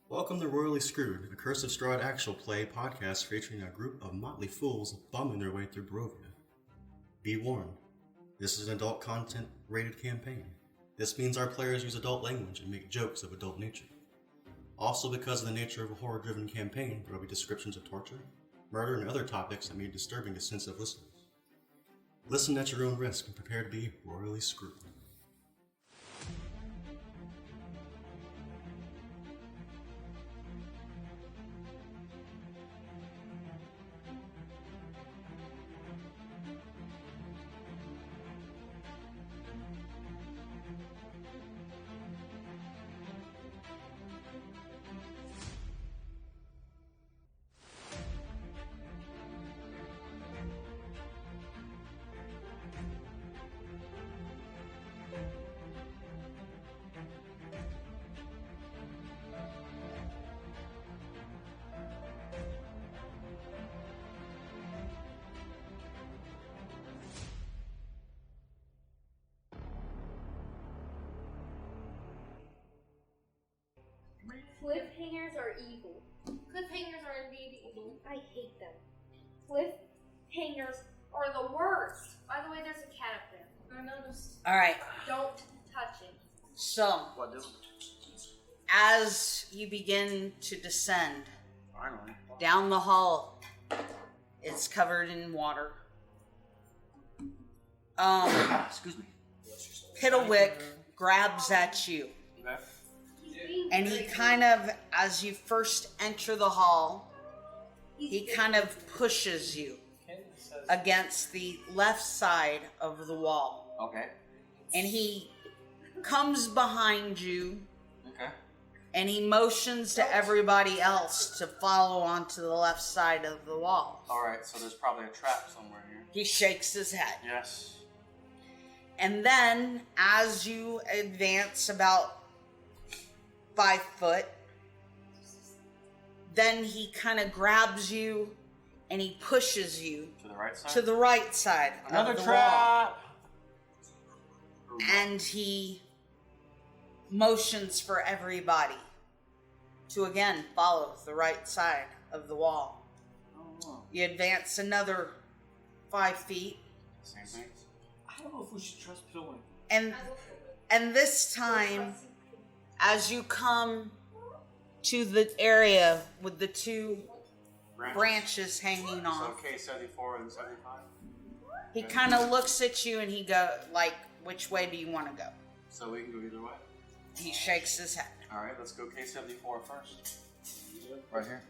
Welcome to Royally Screwed, a Curse of Strahd actual play podcast featuring a group of motley fools bumming their way through Barovia. Be warned, this is an adult content rated campaign. This means our players use adult language and make jokes of adult nature. Also, because of the nature of a horror-driven campaign, there will be descriptions of torture, murder, and other topics that may be disturbing to sensitive listeners. Listen at your own risk and prepare to be royally screwed. Cliffhangers are evil. Cliffhangers are indeed evil. I hate them. Cliffhangers are the worst. By the way, there's a cat up there. I noticed. Alright, Don't touch it. so What do? as you begin to descend Finally. down the hall, it's covered in water. Excuse me. Piddlewick grabs at you, Okay. and he kind of, as you first enter the hall, he kind of pushes you against the left side of the wall. Okay. And he comes behind you, Okay. and he motions to everybody else to follow onto the left side of the wall. Alright, so there's probably a trap somewhere here. He shakes his head. Yes. And then, as you advance about 5 foot, then he kind of grabs you and he pushes you To the right side? to the right side Another of the trap! wall. And he motions for everybody to again follow the right side of the wall. Oh, You advance another 5 feet, same thing. I don't know if we should trust Piddlewick. and this time, as you come to the area with the 2 branches hanging So off, K74 and 75? he kind of looks at you and he go like, "Which way do you want to go?" So we can go either way? He shakes his head. Alright, let's go K74 first. Right here.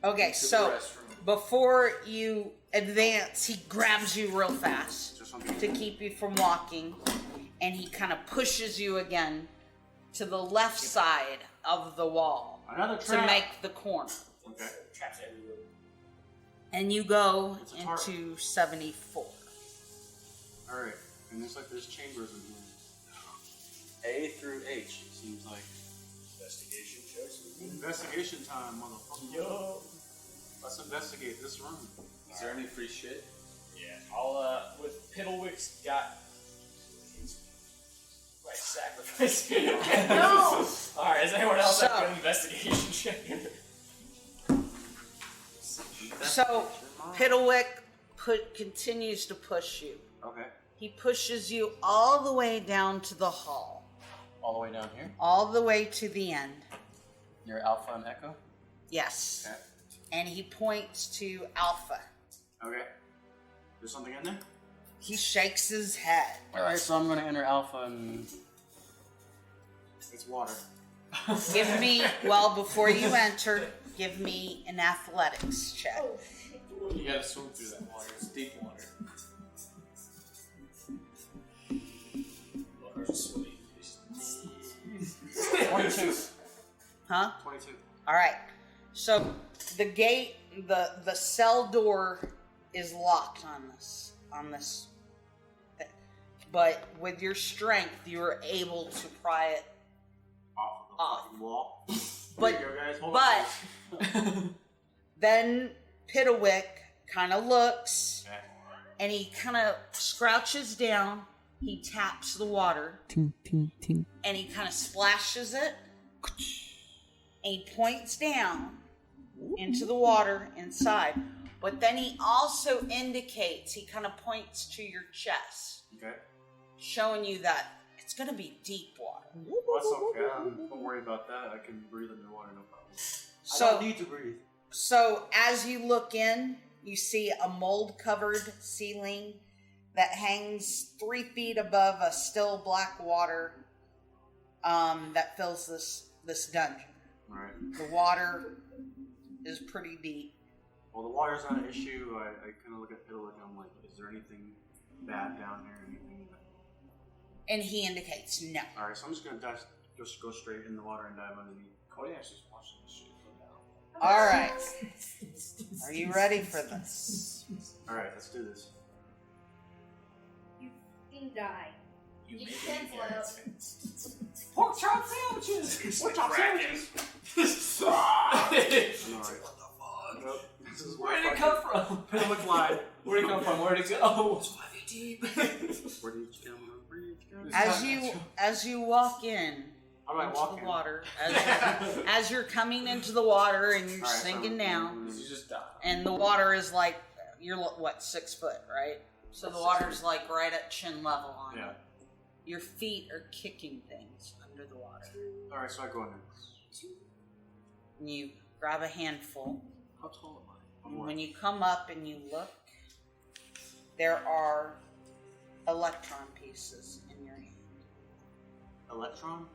Okay, so before you advance, he grabs you real fast Just something. to keep you from walking, and he kind of pushes you again to the left side of the wall Another to trap! make the corner. Okay. Traps everywhere. And you go It's a target. into 74. Alright, and there's chambers in here. A through H, it seems like. Investigation checks. Investigation time, motherfucker. Yo. Let's investigate this room. Is there any free shit? Yeah. I'll, with Piddlewick's got. Right, sacrifice. No! Alright, is anyone else So- have an investigation check? So Piddlewick continues to push you. Okay. He pushes you all the way down to the hall, All the way down here? all the way to the end. Near Alpha and Echo? Yes. Okay. And he points to Alpha. Okay. There's something in there? He shakes his head. Alright, so I'm gonna enter Alpha and... It's water. Give me, well, before you enter, give me an athletics check. You gotta swim through that water. It's deep water. Water's sweet. 22. Huh? 22. All right. So the gate, the cell door is locked on this thing. But with your strength, you are able to pry it. Off of the Off. fucking wall. But There you go, guys. Hold but on. then Piddlewick kind of looks, Okay. and he kind of scrouches down. He taps the water, Ting, ting, ting. and he kind of splashes it, he points down into the water inside. But then he also indicates, he kind of points to your chest. Okay. Showing you that it's going to be deep water. That's okay. Don't worry about that. I can breathe underwater, no problem. So, I don't need to breathe. So as you look in, you see a mold-covered ceiling that hangs 3 feet above a still black water that fills this dungeon. All right. The water is pretty deep. Well, the water's not an issue. I kind of look at Piddle and I'm like, is there anything bad down here? Anything? And he indicates no. All right, so I'm just gonna just go straight in the water and dive underneath. Kodiac's just watching this shit go down. All right. Are you ready for this? All right, let's do this. You can die. You You make can it float. pork chop sandwiches. Pork chop sandwiches. I'm alright. Nope. This is Where did it come from? Piddle McFly. Where did it come from? Where did it go? Where did you come from? Where did you come As you walk in How do I into walk the in? water, as you're coming into the water and you're All right, sinking down, You just die. and the water is like, you're what, 6 foot, right? So the water's like right at chin level on Yeah. you. Your feet are kicking things under the water. Alright, so I go in there. And you grab a handful. How tall am I? And when you come up and you look, there are electron pieces in your hand. Electron?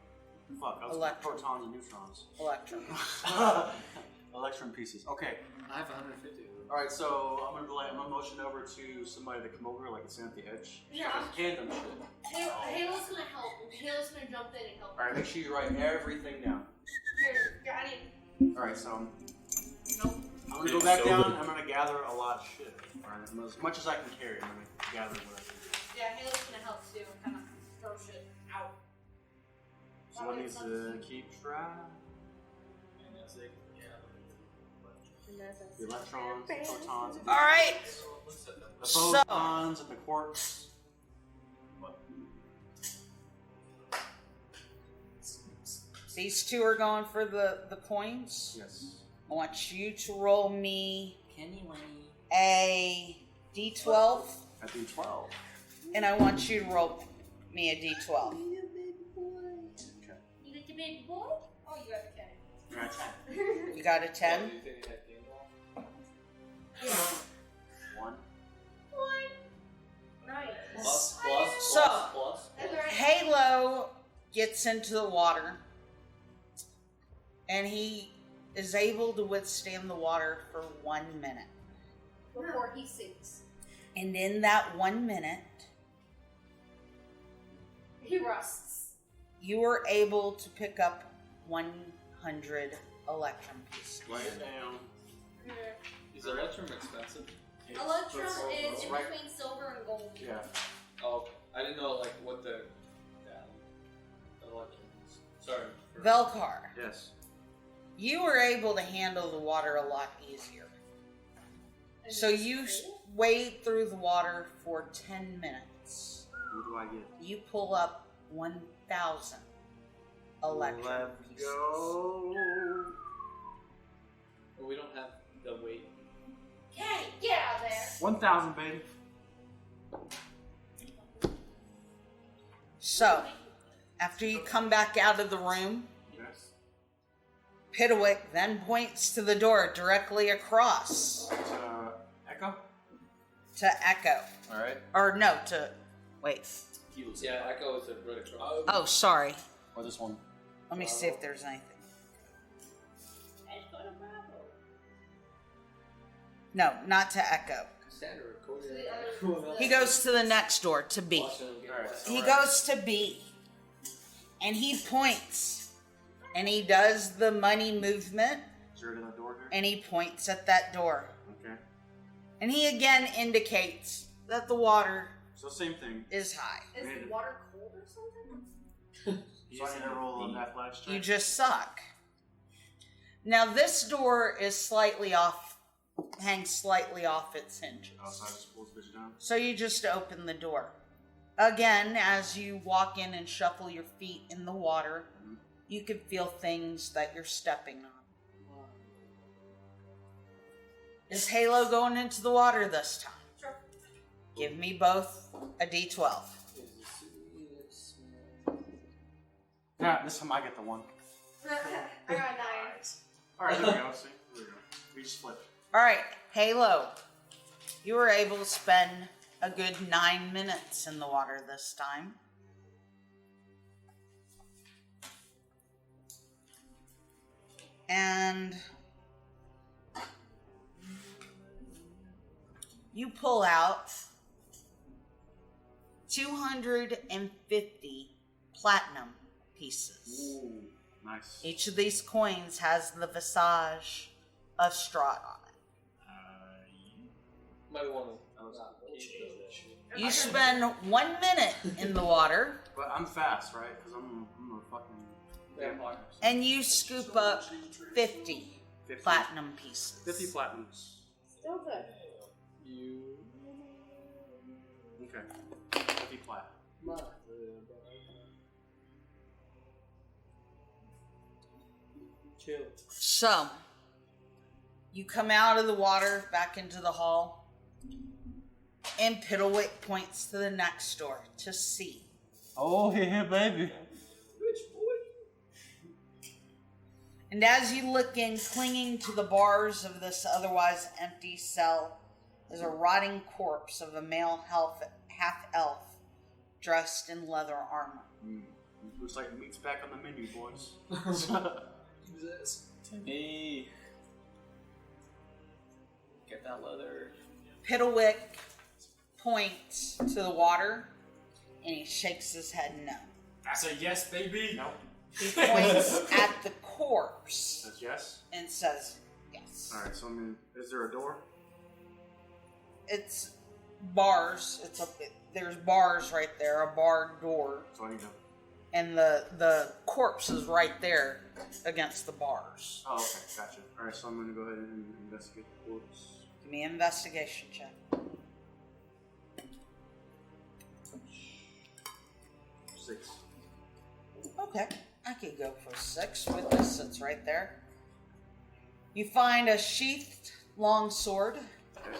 Fuck, I was Electron. protons and neutrons. Electron. Electron pieces. Okay. I have 150. Alright, so I'm gonna motion over to somebody to come over, like stand at the edge. Yeah. Hand them shit. Halo's gonna help. Halo's gonna jump in and help. Alright, make sure you write everything down. Here, I need. Alright, so Nope. I'm gonna go back down. I'm gonna gather a lot of shit. Alright, as much as I can carry, I'm gonna gather what I can. Yeah, Halo's gonna help too. Kind of throw shit out. Someone needs to keep track. And that's it. Yeah. The electrons, the photons. All right. The So- photons and the quarks. These two are going for the coins. Yes. I want you to roll me Kenny Winnie. a d12, I do 12. and I want you to roll me a d12. Okay. You get the baby boy? Oh, you got the cat. Alright. You got a 10? Do you think it had game ball? 1. Nice. Plus. That's right. Halo gets into the water, and he is able to withstand the water for 1 minute. Before he sinks. And in that 1 minute, He rusts. you are able to pick up 100 electrum pieces. Write it down. Is Electrum expensive? Electrum is in right. between silver and gold. Yeah. Oh, I didn't know like what the Electrum is. Sorry. Velcar, Yes. you were able to handle the water a lot easier. And So it's you gold? wade through the water for 10 minutes. What do I get? You pull up 1,000 electrum Let's pieces. go. But we don't have the weight. Kenny, get out of there. 1,000, baby. So, after you come back out of the room, Yes. Piddlewick then points to the door directly across Echo? to Echo. Alright. Or no, to... Wait. Yeah, Echo is right across. Oh, sorry. Or this one. Let me see if there's anything. Let's go to Bravo. No, not to Echo. Cassandra, Kodiac. He goes to the next door, to B. He goes to B. And he points. And he does the money movement. Is there another door here? And he points at that door. Okay. And he again indicates that the water So same thing. is high. Is the water cold or something? So I need to roll an athletics check. You just suck. Now this door is slightly off, hangs slightly off its hinges. Oh, so I just pull this bitch down. So you just open the door. Again, as you walk in and shuffle your feet in the water, you can feel things that you're stepping on. Is Halo going into the water this time? Sure. Give me both a D12. Yeah, this time I get the one. I got a 9. Alright, there we go. See? There we go. We just flipped. Alright, Halo. You were able to spend a good 9 minutes in the water this time. And you pull out 250 platinum pieces. Ooh, nice. Each of these coins has the visage of Strahd on Might want to it. You spend 1 minute in the water, But I'm fast, right? Because I'm a fucking vampire. and you scoop up 50 platinum pieces. 50 platinums. Still good. You. Okay. 50 plat. Chill. So, you come out of the water, back into the hall, and Piddlewick points to the next door to see. Oh, yeah, baby. And as you look in, clinging to the bars of this otherwise empty cell, is a rotting corpse of a male half-elf dressed in leather armor. Looks like meat's back on the menu, boys. Timmy. Get that leather. Piddlewick points to the water, and he shakes his head no. I say yes, baby. Nope. He points at the corpse Says yes? and says yes. Alright, so is there a door? It's bars. There's bars right there, a barred door, So I need to. and the corpse is right there against the bars. Oh, okay, gotcha. Alright, so I'm gonna go ahead and investigate the corpse. Give me an investigation check. 6. Okay, I could go for 6 with this. It's right there. You find a sheathed longsword, Okay.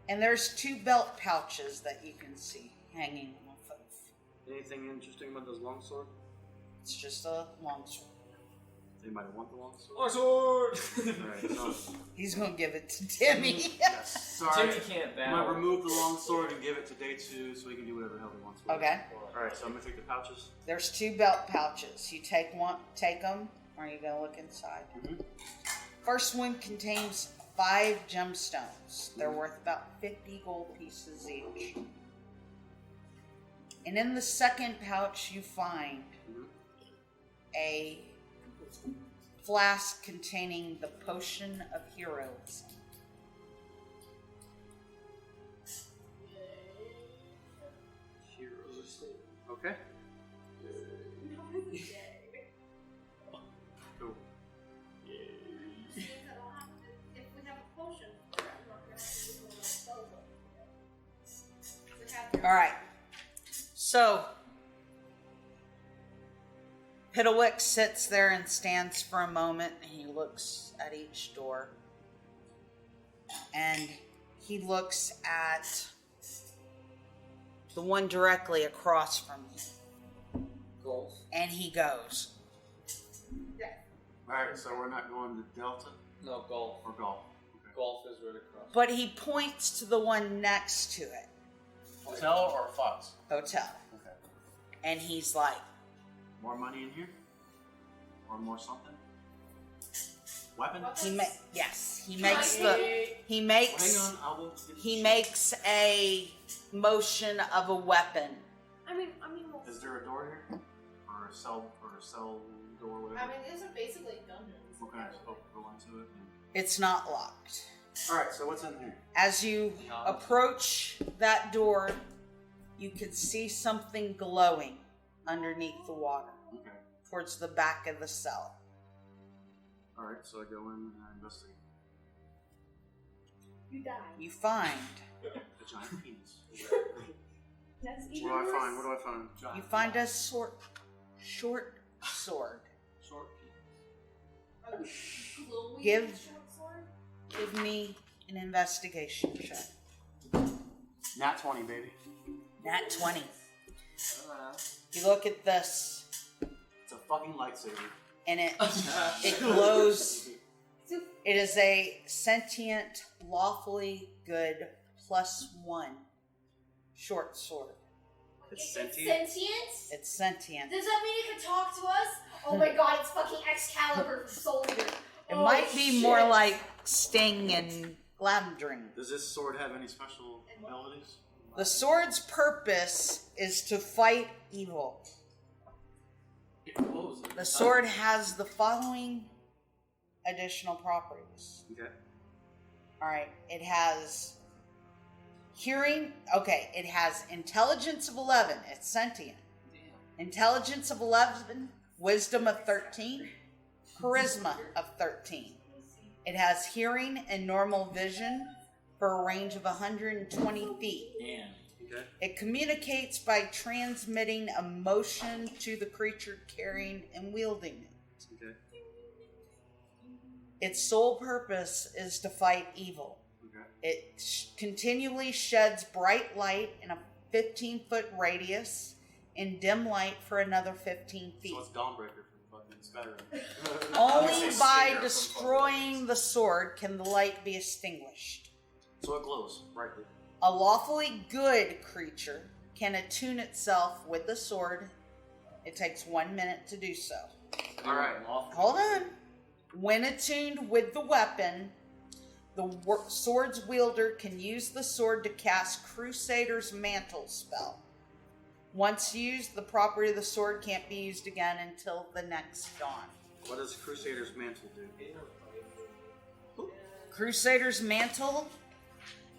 and there's 2 belt pouches that you can see hanging off of. Anything interesting about this longsword? It's just a longsword. Anybody want the longsword? Sword. Alright, so. He's gonna give it to Timmy. Yes. Sorry. Timmy can't I battle. might remove the longsword and give it to day 2 so he can do whatever the hell he wants with it. Okay. Alright, so I'm gonna take the pouches. There's 2 belt pouches. You take them, or are you gonna look inside? Mhm. First one contains 5 gemstones. They're worth about 50 gold pieces each. And in the second pouch, you find a flask containing the potion of heroism. Okay. Cool. If we have a potion, we're gonna have to use one of those spells. We have All right. So, Piddlewick sits there and stands for a moment, and he looks at each door. And he looks at the one directly across from you. Golf. And he goes, Alright, so we're not going to Delta No, golf. or golf. Okay. Golf is right across. but he points to the one next to it, Hotel or Fox? hotel. Okay. And he's like, More money in here? Or more something? Weapon? yes, he makes Hang on, I will get he the makes a motion of a weapon. I mean, well, Is there a door here? Or a cell door, whatever? these are basically dungeons. What kind of go into it? It's not locked. Alright, so what's in here? As you approach that door, you could see something glowing underneath the water Okay. towards the back of the cell. Alright, so I go in and I investigate. you die. You find The giant penis. That's What even do I worse. find? What do I find? you find a short sword. Glowing Give- short sword? Give me an investigation check. Nat 20, baby. Nat 20. Uh, You look at this, It's a fucking lightsaber. and it glows. It is a sentient, lawfully good +1 short sword. It's sentient? Sentient? It's sentient. Does that mean it can talk to us? Oh my god, it's fucking Excalibur for Soul Eater. It Oh, might be shit. more like Sting and Lavendring. Does this sword have any special abilities? The sword's purpose is to fight evil. It glows. The sword has the following additional properties. Okay. Alright, it has hearing. Okay, it has intelligence of 11. It's sentient. Intelligence of 11, wisdom of 13, charisma of 13. It has hearing and normal vision for a range of 120 feet. and Okay. It communicates by transmitting emotion to the creature carrying and wielding it. Okay. Its sole purpose is to fight evil. Okay. It continually sheds bright light in a 15-foot radius and dim light for another 15 feet. So it's Dawnbreaker from fucking Skyrim. Only by destroying the sword can the light be extinguished. So it glows brightly. A lawfully good creature can attune itself with the sword. It takes 1 minute to do so. Alright. Hold on. When attuned with the weapon, the sword's wielder can use the sword to cast Crusader's Mantle spell. Once used, the property of the sword can't be used again until the next dawn. What does Crusader's Mantle do? Crusader's Mantle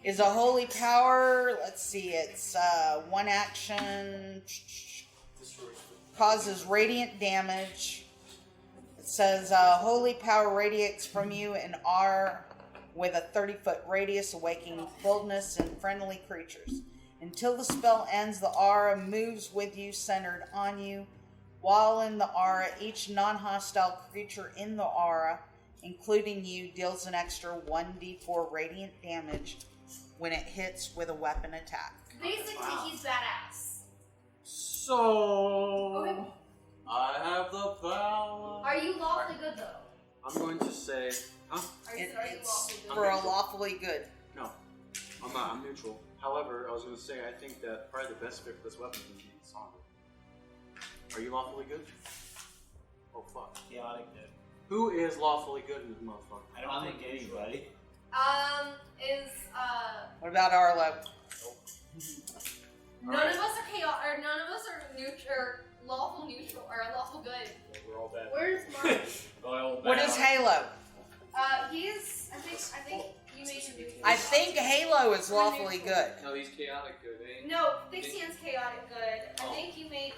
is a holy power. Let's see, it's one action, causes radiant damage. It says holy power radiates from you and R with a 30-foot radius, awakening boldness in friendly creatures. Until the spell ends, the aura moves with you, centered on you. While in the aura, each non-hostile creature in the aura, including you, deals an extra 1d4 radiant damage when it hits with a weapon attack. Basically, he's badass. So Okay. I have the power. Are you lawfully good though? I'm going to say, huh? Are you It's lawfully good? for a lawfully good. No, I'm not. I'm neutral. However, I was going to say I think that probably the best fit for this weapon would be Cassandra. Are you lawfully good? Oh fuck. chaotic good. Who is lawfully good in this motherfucker? I don't think anybody. What about Arlo? None of us are chaos, or none of us are neutral, or lawful neutral, or lawful good. We're all bad. Where's Mark? What is Halo? He's. I think you made him neutral. I think Halo is lawfully good. No, he's chaotic good, eh? No, Thixian's chaotic good. I think you made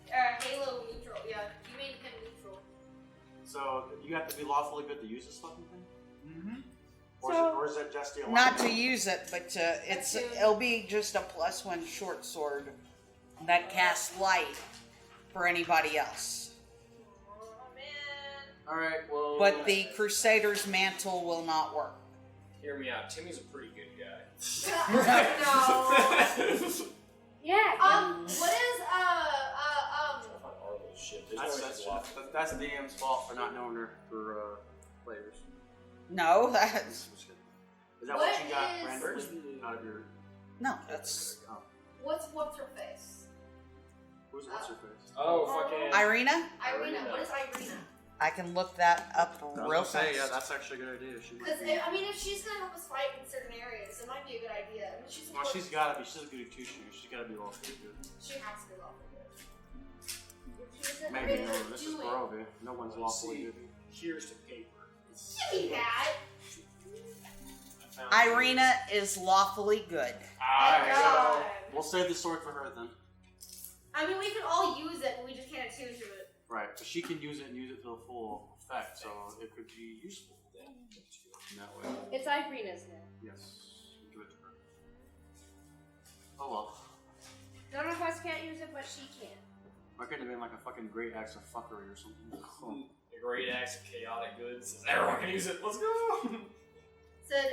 Halo neutral. Yeah, you made him neutral. So you have to be lawfully good to use this fucking thing, Mm-hmm. or is it just the Not to use it, but it'll be just a +1 short sword that casts light for anybody else. Oh man. All right. Well. But the Crusader's Mantle will not work. Hear me out. Timmy's a pretty good guy. No. Yeah. What is Arlo's shit. There's no way he's lawful. That's the DM's fault for not knowing her for players. No, that's Is that what you got, What Brandon? is- Out of your. no, that's Oh. what's her face? What's her face? Oh, fucking. Irina. Irina. What is Irina? I can look that up real fast. Yeah, that's actually a good idea. She Because might be. I mean, if she's gonna help us fight in certain areas, it might be a good idea. I mean, she's Well, she's gotta be. She's a good two-shooter. She's gotta be lawfully good. She has to be lawful good. She doesn't Maybe know no. what This she's is doing. Barovia. No one's lawfully See, good. here's the paper. Give me that. I found Irina is lawfully good. Thank God. We'll save the sword for her then. I mean, we can all use it, but we just can't attune to it. Right, but she can use it and use it to the full effect, so it could be useful in that way. It's Irina's now. Yes, give it to her. Oh well. None of us can't use it, but she can. Why couldn't it have been like a fucking great axe of fuckery or something? There great axe of chaotic goods. Everyone can use it. Let's go. Said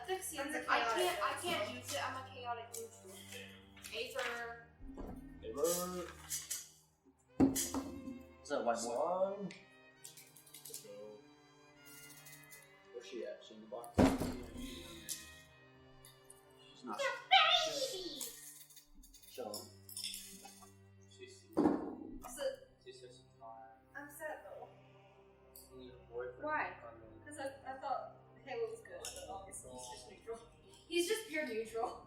Thixian's a I chaotic. can't use it. I'm a chaotic neutral. Aether. Never. Is that white boy? One. Let's go. Where's she at? She in the box? She's not. Baby! Show him. So, I'm sad though. Why? Because I thought Halo was good, but obviously he's just neutral. He's just pure neutral.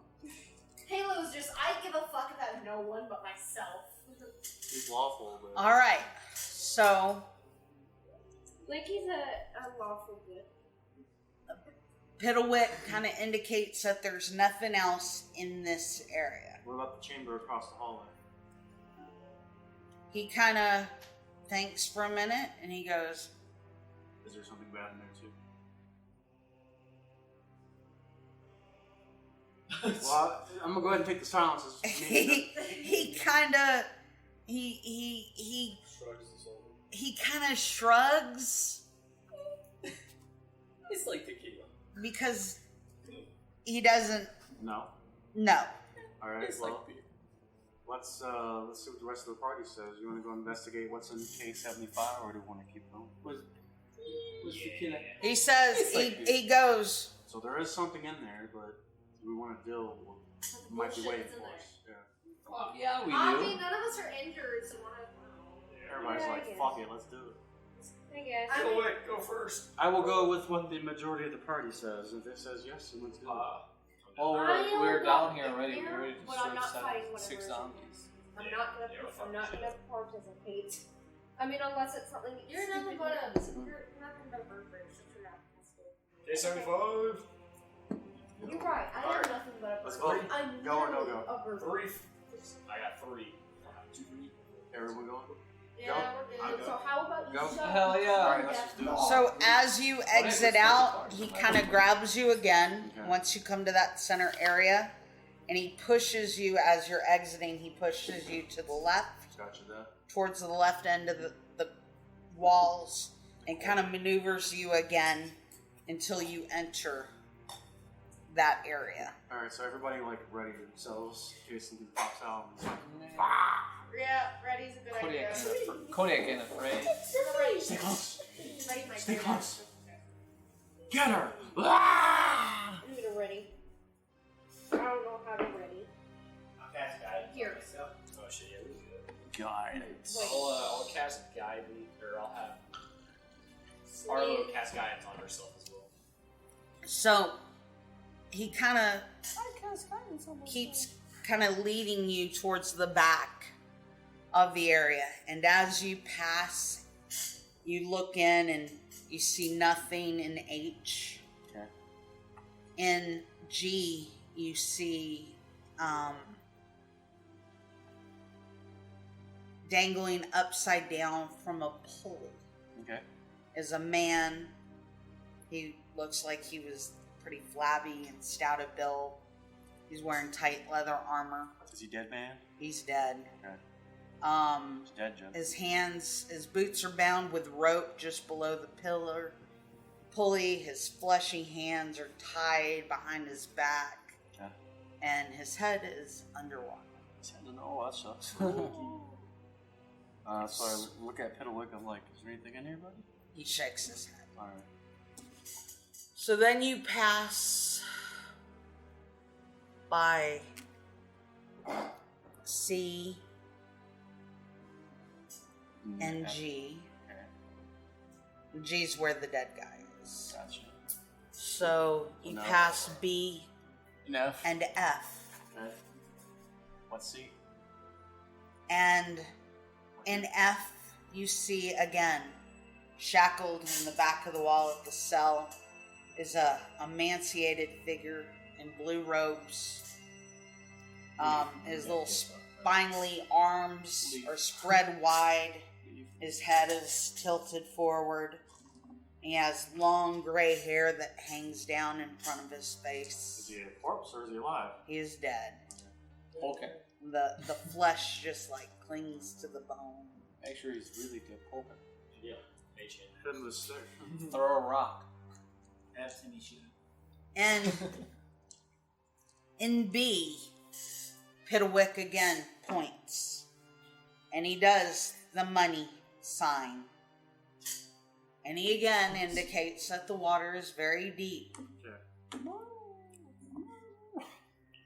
Halo's just, I give a fuck about no one but myself. He's lawful, but. Alright, so Like he's a lawful good. Piddlewick kind of indicates that there's nothing else in this area. What about the chamber across the hallway? He kind of thinks for a minute and he goes, Is there something bad in there too? Well, I'm gonna go ahead and take the silence as he kind of he Shrugs his shoulder. he kind of shrugs It's like tequila. because he doesn't No. know. All right. It's Well, like beer. let's see what the rest of the party says. You want to go investigate what's in K75, or do you want to keep going? What's tequila? He says It's like he goes, So there is something in there, but we want to deal with what might be Bullshit waiting that's in for there. us. Yeah. Well, yeah, we I do. mean, none of us are injured, so why? Everybody's Yeah, I like, guess. "Fuck it, let's do it." I guess. Go away. Go first. I will go with what the majority of the party says. If it says yes, then let's do it. Oh, I we're am down not here already. there, We're ready to but I'm destroy not fighting whatever six is in zombies. I'm Yeah, not gonna. yeah, we're I'm not fucking gonna participate. I mean, unless it's something. You're nothing but a. You're nothing but a burger. Shut your mouth. K75. You're right. I am Alright. nothing but a Let's burger. vote. I'm Go or no literally go? a burger. 3. I got 3. 2, 3. Everyone going? Yeah, Go. we're I'll good. go. So how about you Go. shut Hell yeah. up? Alright, let's just do it. so as you exit out, he kind of grabs you again Okay. once you come to that center area, and he pushes you as you're exiting. He pushes you to the left, Gotcha that. towards the left end of the walls, and kind of maneuvers you again until you enter that area. Alright, so everybody like ready themselves in case something pops out. And it's like, Yeah, ready's a good idea. Kodiak getting afraid. Ready. stay close. Ready, my Stay dear. close. Get her! I'm gonna ready. I don't know how to ready. Cast guide. Here. Oh shit, yeah, we good. Guidance. I'll cast guidance, or I'll have Arlo cast guidance on herself as well. So he kind of keeps kind of leading you towards the back of the area, and as you pass, you look in and you see nothing in H. Okay. In G, you see dangling upside down from a pulley Okay. is a man. He looks like he was pretty flabby and stout of build. He's wearing tight leather armor. Is he dead, man? He's dead. Okay. Um, He's dead, Jim. his boots are bound with rope just below the pulley. His fleshy hands are tied behind his back, Okay. and his head is underwater. Oh, that sucks. So I look at Piddlewick, I'm like, is there anything in here, buddy? He shakes his head. Alright. So then you pass by C and G. Okay. G's where the dead guy is. Gotcha. So you No. pass B Enough. and F. Okay. What's C? And in F, you see again, shackled in the back of the wall of the cell, is a emaciated figure in blue robes. His little spindly arms are spread wide. His head is tilted forward. He has long gray hair that hangs down in front of his Is face. he a corpse or is he alive? He is dead. Okay. The flesh just like clings to the bone. Make sure he's really good poker. Yeah. Mage hand. Hit him with a stick. Throw a rock. That's initiative. And in B, Pitawick again points. And he does the money sign. And he again indicates that the water is very deep. Okay.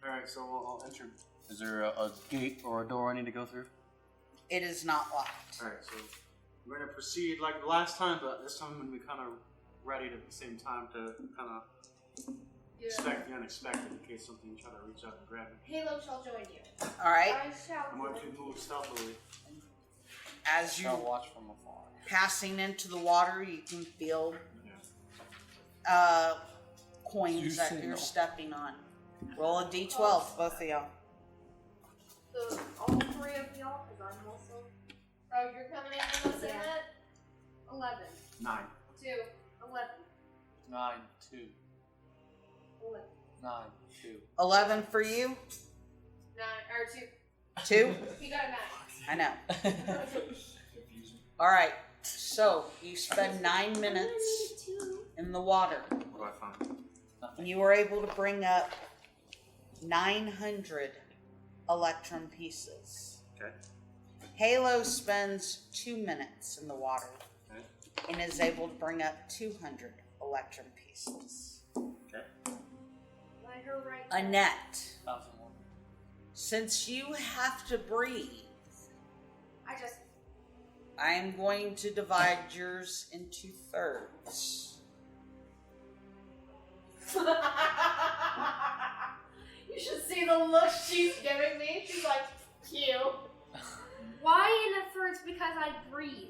Alright, so I'll enter. Is there a gate or a door I need to go through? It is not locked. Alright, so we're going to proceed like the last time, but this time I'm going to be kind of ready at the same time to kind of expect the unexpected in case something try to reach out and grab me. Halo shall join you. Alright, I shall. I'm going to move stealthily. as you Shall watch from afar. passing into the water, you can feel Yeah. coins You that say you're no. stepping on. Roll a d12, both of y'all. So all three of y'all, because I'm also Oh, you're coming in with us, Anet? 11, 9. 2, 11, 9, 2. 11. 9, 2. 11 for you? 9 or 2. 2? He got a 9. I know. Alright, so you spend 9 minutes in the water. What do I find? And you were able to bring up 900 electrum pieces. Okay. Halo spends 2 minutes in the water Okay. and is able to bring up 200 electrum pieces. Okay. Let her write. Anet, 1001. since you have to breathe, I am going to divide yours into thirds. You should see the look she's giving me. She's like, cute. Why in the thirds? Because I breathe.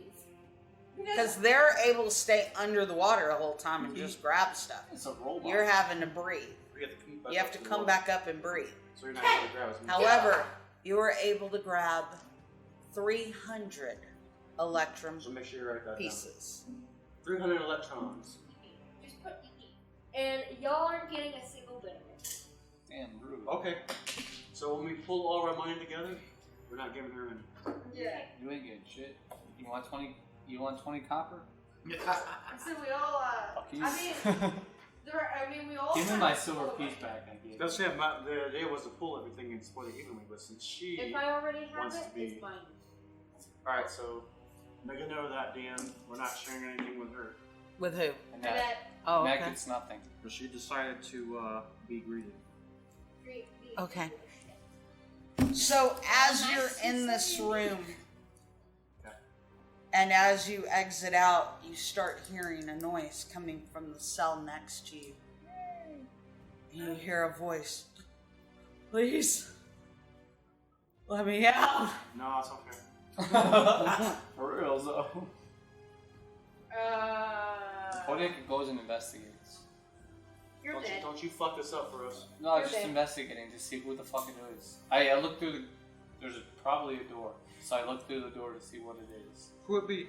Because they're able to stay under the water the whole time and just grab stuff. It's a robot. You're having to breathe. We have to come back You have up to the come wall. back up and breathe. So you're not going to grab as much. However, you were able to grab 300 electrum So make sure you write that pieces. down. 300 electrons. Just put E. And y'all aren't getting a single bit of it. Damn, rude. Okay. So when we pull all our money together, we're not giving her any. Yeah. You ain't getting shit. You want 20? You want 20 copper? So we all, Fuck you. I mean, we all. Give me kind my of silver pull piece away. back. I gave. That's yeah. The idea was to pull everything and split it evenly, but since she. If I already have wants it, to be- it's mine. Alright, so make a note of that, DM. We're not sharing anything with her. With who? And And that, that, Oh, and that okay. gets nothing. But she decided to be greedy. Okay. So as you're in this room, and as you exit out, you start hearing a noise coming from the cell next to you. And you hear a voice. Please, let me out. No, it's okay. For real, though. Kodiac goes and investigates. you're Don't you, dead. don't you fuck this up for us. No, I'm You're just dead. investigating to see who the fuck it is. I look through the. There's probably a door, so I look through the door to see what it is. Who would be?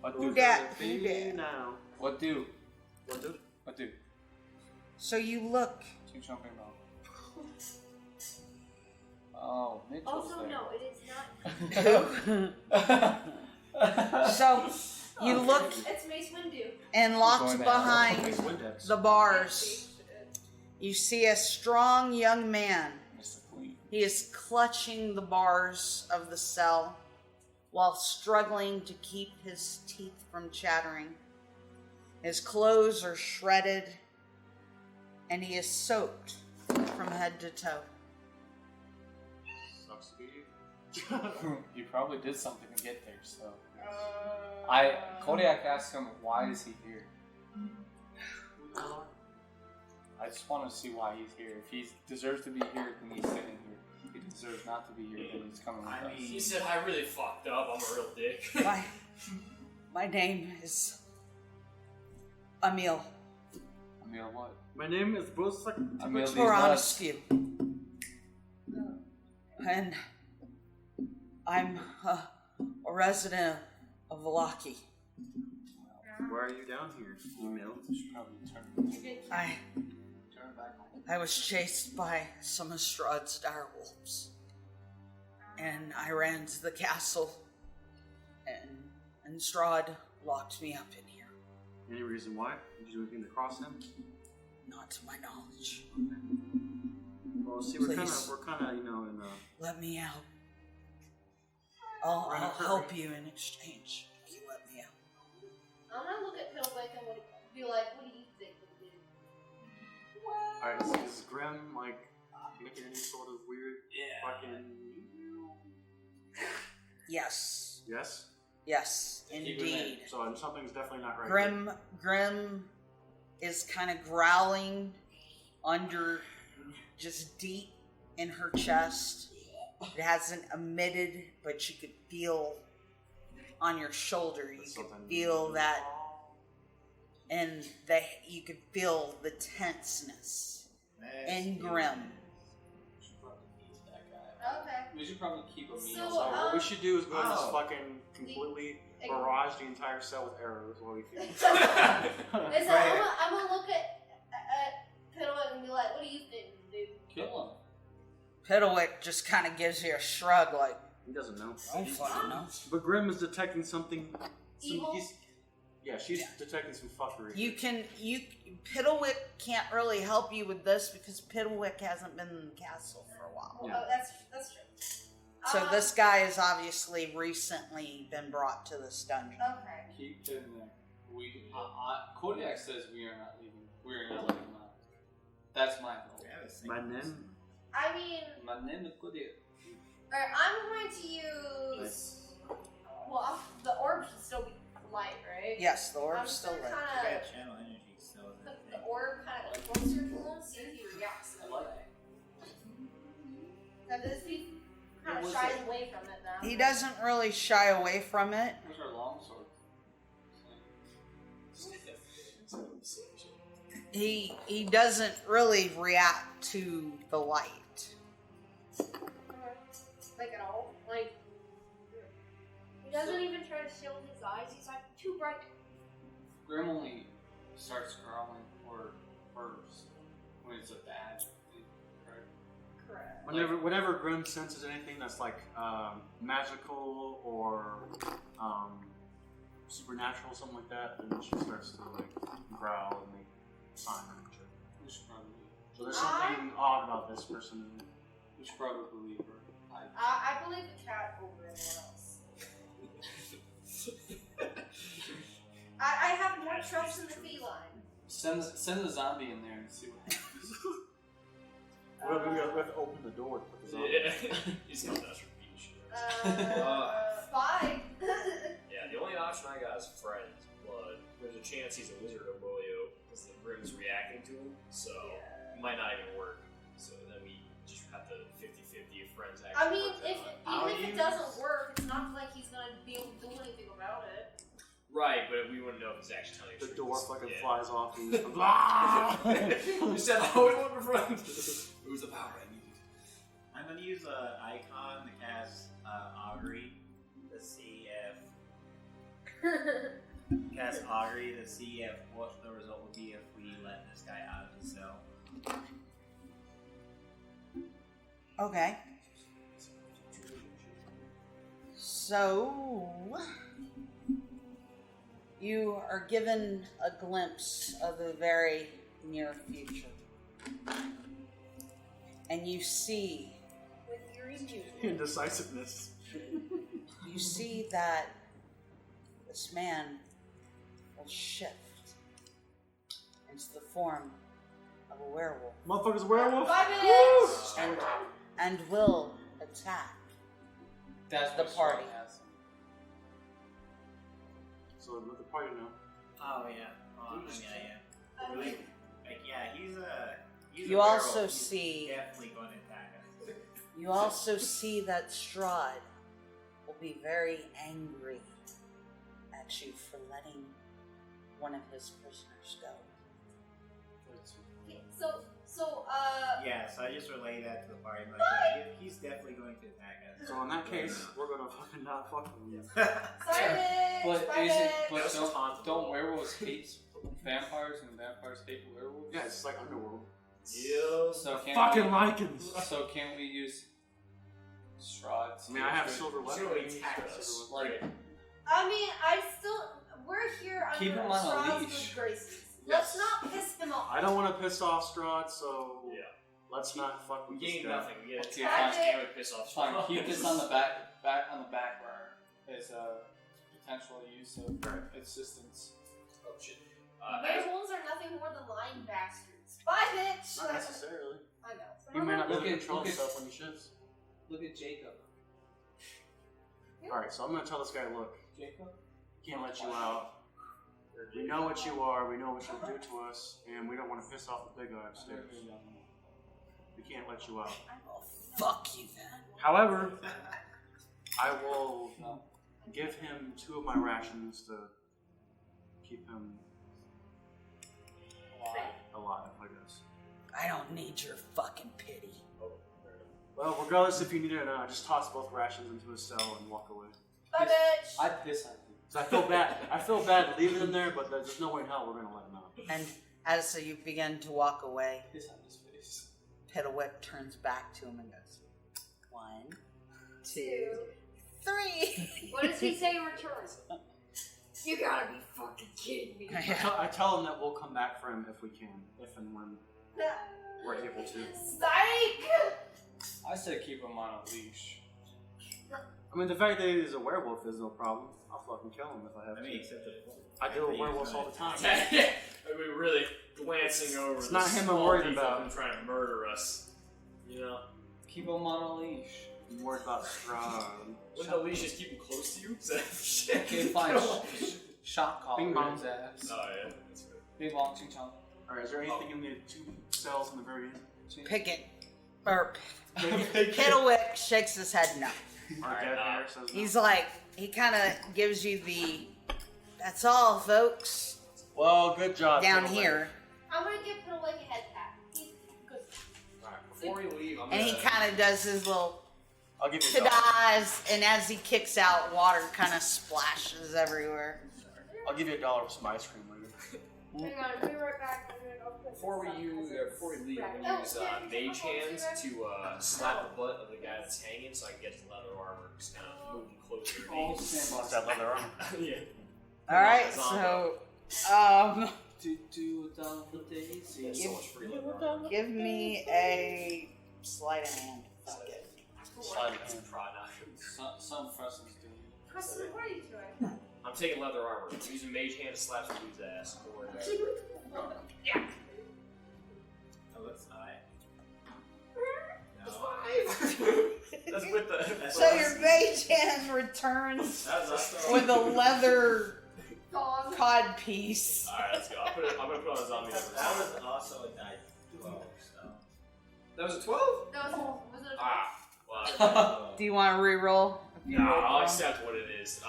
What Who do? dat? Be Who dat? now. What do? What do? What do? So you look. Keep jumping about. Oh, Mitchell's Also, there. no, it is not. So you look It's Mace Windu. and locked Going down. behind It's Windex. the bars. You see a strong young man. Mr. Queen. He is clutching the bars of the cell while struggling to keep his teeth from chattering. His clothes are shredded and he is soaked from head to toe. Sucks to be you. You probably did something to get there, so. Uh, Kodiac asked him, why is he here? Who the hell are I just want to see why he's here. If he deserves to be here, then he's sitting here. If he deserves not to be here, then he's coming with I us. mean- He said, I really fucked up. I'm a real dick. My name is Emil Emil, what? My name is Bruce. Emil, these nuts. Toranescu. And I'm a resident of Velaki. Why are you down here, email? You should probably turn it back on. I was chased by some of Strahd's direwolves. And I ran to the castle. And Strahd locked me up in here. Any reason why? Did you do anything to cross him? Not to my knowledge. Well, see, Please. we're kind of, you know, in Let me out. I'll We're in a help you in exchange if you let me out. I'm gonna look at Piddlewick and be like, what do you think we do? Alright, is Grim, like, making any sort of weird fucking... Yes. Yes? Yes, Keep it indeed. So something's definitely not right. Grim is kind of growling under, just deep in her chest. It hasn't emitted, but you could feel on your shoulder. You could feel that, and you could feel the tenseness in Grim. Okay. We should probably keep a meal. So, What we should do is go ahead and just Oh. fucking completely barrage the entire cell with arrows while we feel. Listen, I'm gonna look at Piddlewick and be like, what do you think, dude? Kill him. Piddlewick just kind of gives you a shrug, like, He doesn't know. I don't fucking know. But Grim is detecting something. Evil? She's detecting some fuckery. Piddlewick can't really help you with this because Piddlewick hasn't been in the castle for a while. Yeah. Oh, that's true. So this guy has obviously recently been brought to this dungeon. Okay. Keep him there. Kodiak says we are not leaving. We are not letting him out. That's my goal. My name. I mean, My name is Kodiak. alright, I'm going to use. Well, the orb should still be light, right? Yes, the I'm orb's just still gonna lit. kind Yeah, of channel energy still is a put thing. the orb kind of closer to him, see if he reacts. I like it. Now, does he kind It of was shies a- away from it now? He doesn't really shy away from it. Where's our longsword? He doesn't really react to the light. Like at all? Like, He doesn't even try to shield his eyes. He's like, too bright. Grim only starts growling or bursts when it's a bad thing, right? correct. Whenever Grim senses anything that's like magical or supernatural, something like that, then she starts to like growl and make signs and shit. We should probably, So there's something odd about this person. we should probably believe her. I believe the cat over anyone else. I have more trust in the feline. Send the zombie in there and see what happens. We have to open the door to put this on. He's got that reach. 5. Yeah, the only option I got is friends, but there's a chance he's a wizard of Wilio because the Grim's reacting to him, so it might not even work. So then we just have to 50-50 if friends actually I mean, work or not. even if it doesn't work, it's not like he's gonna be able to do anything about it. Right, but we wouldn't know if he's actually telling The the door truth. fucking Yeah. flies off and he's blah! You said I always want a friend. It was the power I needed. I'm gonna use an icon to cast augury to see if what the result would be if we let this guy out of the cell. Okay. So you are given a glimpse of the very near future. And you see With eerie music. Indecisiveness. you see that this man will shift into the form of a werewolf Motherfucker's a werewolf? 5 minutes! and will attack. That's The what party. Strahd has. So let the party know. Oh yeah. Oh, yeah. Really? Like, yeah, he's a You werewolf. also He's see definitely going to attack us. you also see that Strahd will be very angry at you for letting one of his prisoners go. Yeah, so I just relay that to the party. Like, yeah, he's definitely going to attack us. So in that case, we're gonna fucking not fuck with you. But don't werewolves hate vampires and vampires hate werewolves? Yeah, it's like Underworld. Yeah. So Fucking lichens! So can't we use Strahd? I mean, I have silver He's gonna weapons. attack us. Like, I mean, I still. we're here under Keep him on a Strahd's leash. good graces. Yes. Let's not piss him off. I don't want to piss off Strahd, so Yeah. let's not fuck We with this gain guy. nothing. We get Okay, attacked fine. and we piss off. Fine, keep this on the back burner as a potential use of assistance. Oh shit. Werewolves are nothing more than lying bastards. Bye, bitch! Not necessarily. I know. He may not be able to Look at- control look at- himself when he shits. Look at Jacob. Alright, so I'm gonna tell this guy, look, Jacob? can't let you out. We know what you are, we know what you'll do to us, and we don't want to piss off the big guy upstairs. We can't let you out. Oh, fuck you then. However, I will No. give him 2 of my rations to keep him alive, I guess. I don't need your fucking pity. Well, regardless if you need it or not, I just toss both rations into his cell and walk away. Bye, bitch! I piss on him. So I feel bad. I feel bad leaving him there, but there's no way in hell we're gonna let him out. And as you begin to walk away, Piss on his face. Piddlewick turns back to him and goes, 1, 2, 2. 3. What does he say in return? You gotta be fucking kidding me. I tell him that we'll come back for him if we can, if and when we're able to. Psych! I said keep him on a leash. I mean, the fact that he's a werewolf is no problem. I'll fucking kill him if I have I mean, to. except that I deal with werewolves all the time. We're really glancing over. It's the not him I'm small worried people about. and trying to murder us. You know, Keep him on a leash. I'm worried about Strahd. wouldn't the leash just keep him close to you? Is that shit? Okay, fine. Shot call Bing bong. his ass. Oh yeah, that's good. Bing bong, ching chong. Alright, is there anything in the 2 cells in the very end? Pickett, or Piddlewick shakes his head no. Our dead hair says no. He's like, he kind of gives you the, that's all, folks, Well, good job. down Piddlewick. here. I'm gonna give Piddlewick a head pat. He's good. Alright, before we leave, I'm And he gonna. kind of does his little I'll give you a dollar. ta-das, and as he kicks out, water kind of splashes everywhere. I'll give you $1 for some ice cream later. Hang on, I'll be right back. I'm gonna go put Before we leave, I'm gonna use mage hands to slap the butt of the guy that's hanging, so I can get his leather armor. Just kind of move him closer to me. What's that leather armor? Yeah. Alright, so, Do down the daisy. There's so much free leather armor. give me a sleight of hand. Fuck it. Slide That's a hand. product. Some Preston's doing. Preston, what are you doing? I'm taking leather armor. I'm using mage hand to slap some dude's ass. Don't worry about it. Oh, that's high. That's with the. So your mage hand returns That's with a leather Dog. cod piece. Alright, let's go. I'm gonna put on a zombie number. That was also a die 12, so. That was a 12? No, was it a Ah, wow. Do you want to re-roll? If you No, roll I'll well. accept what it is.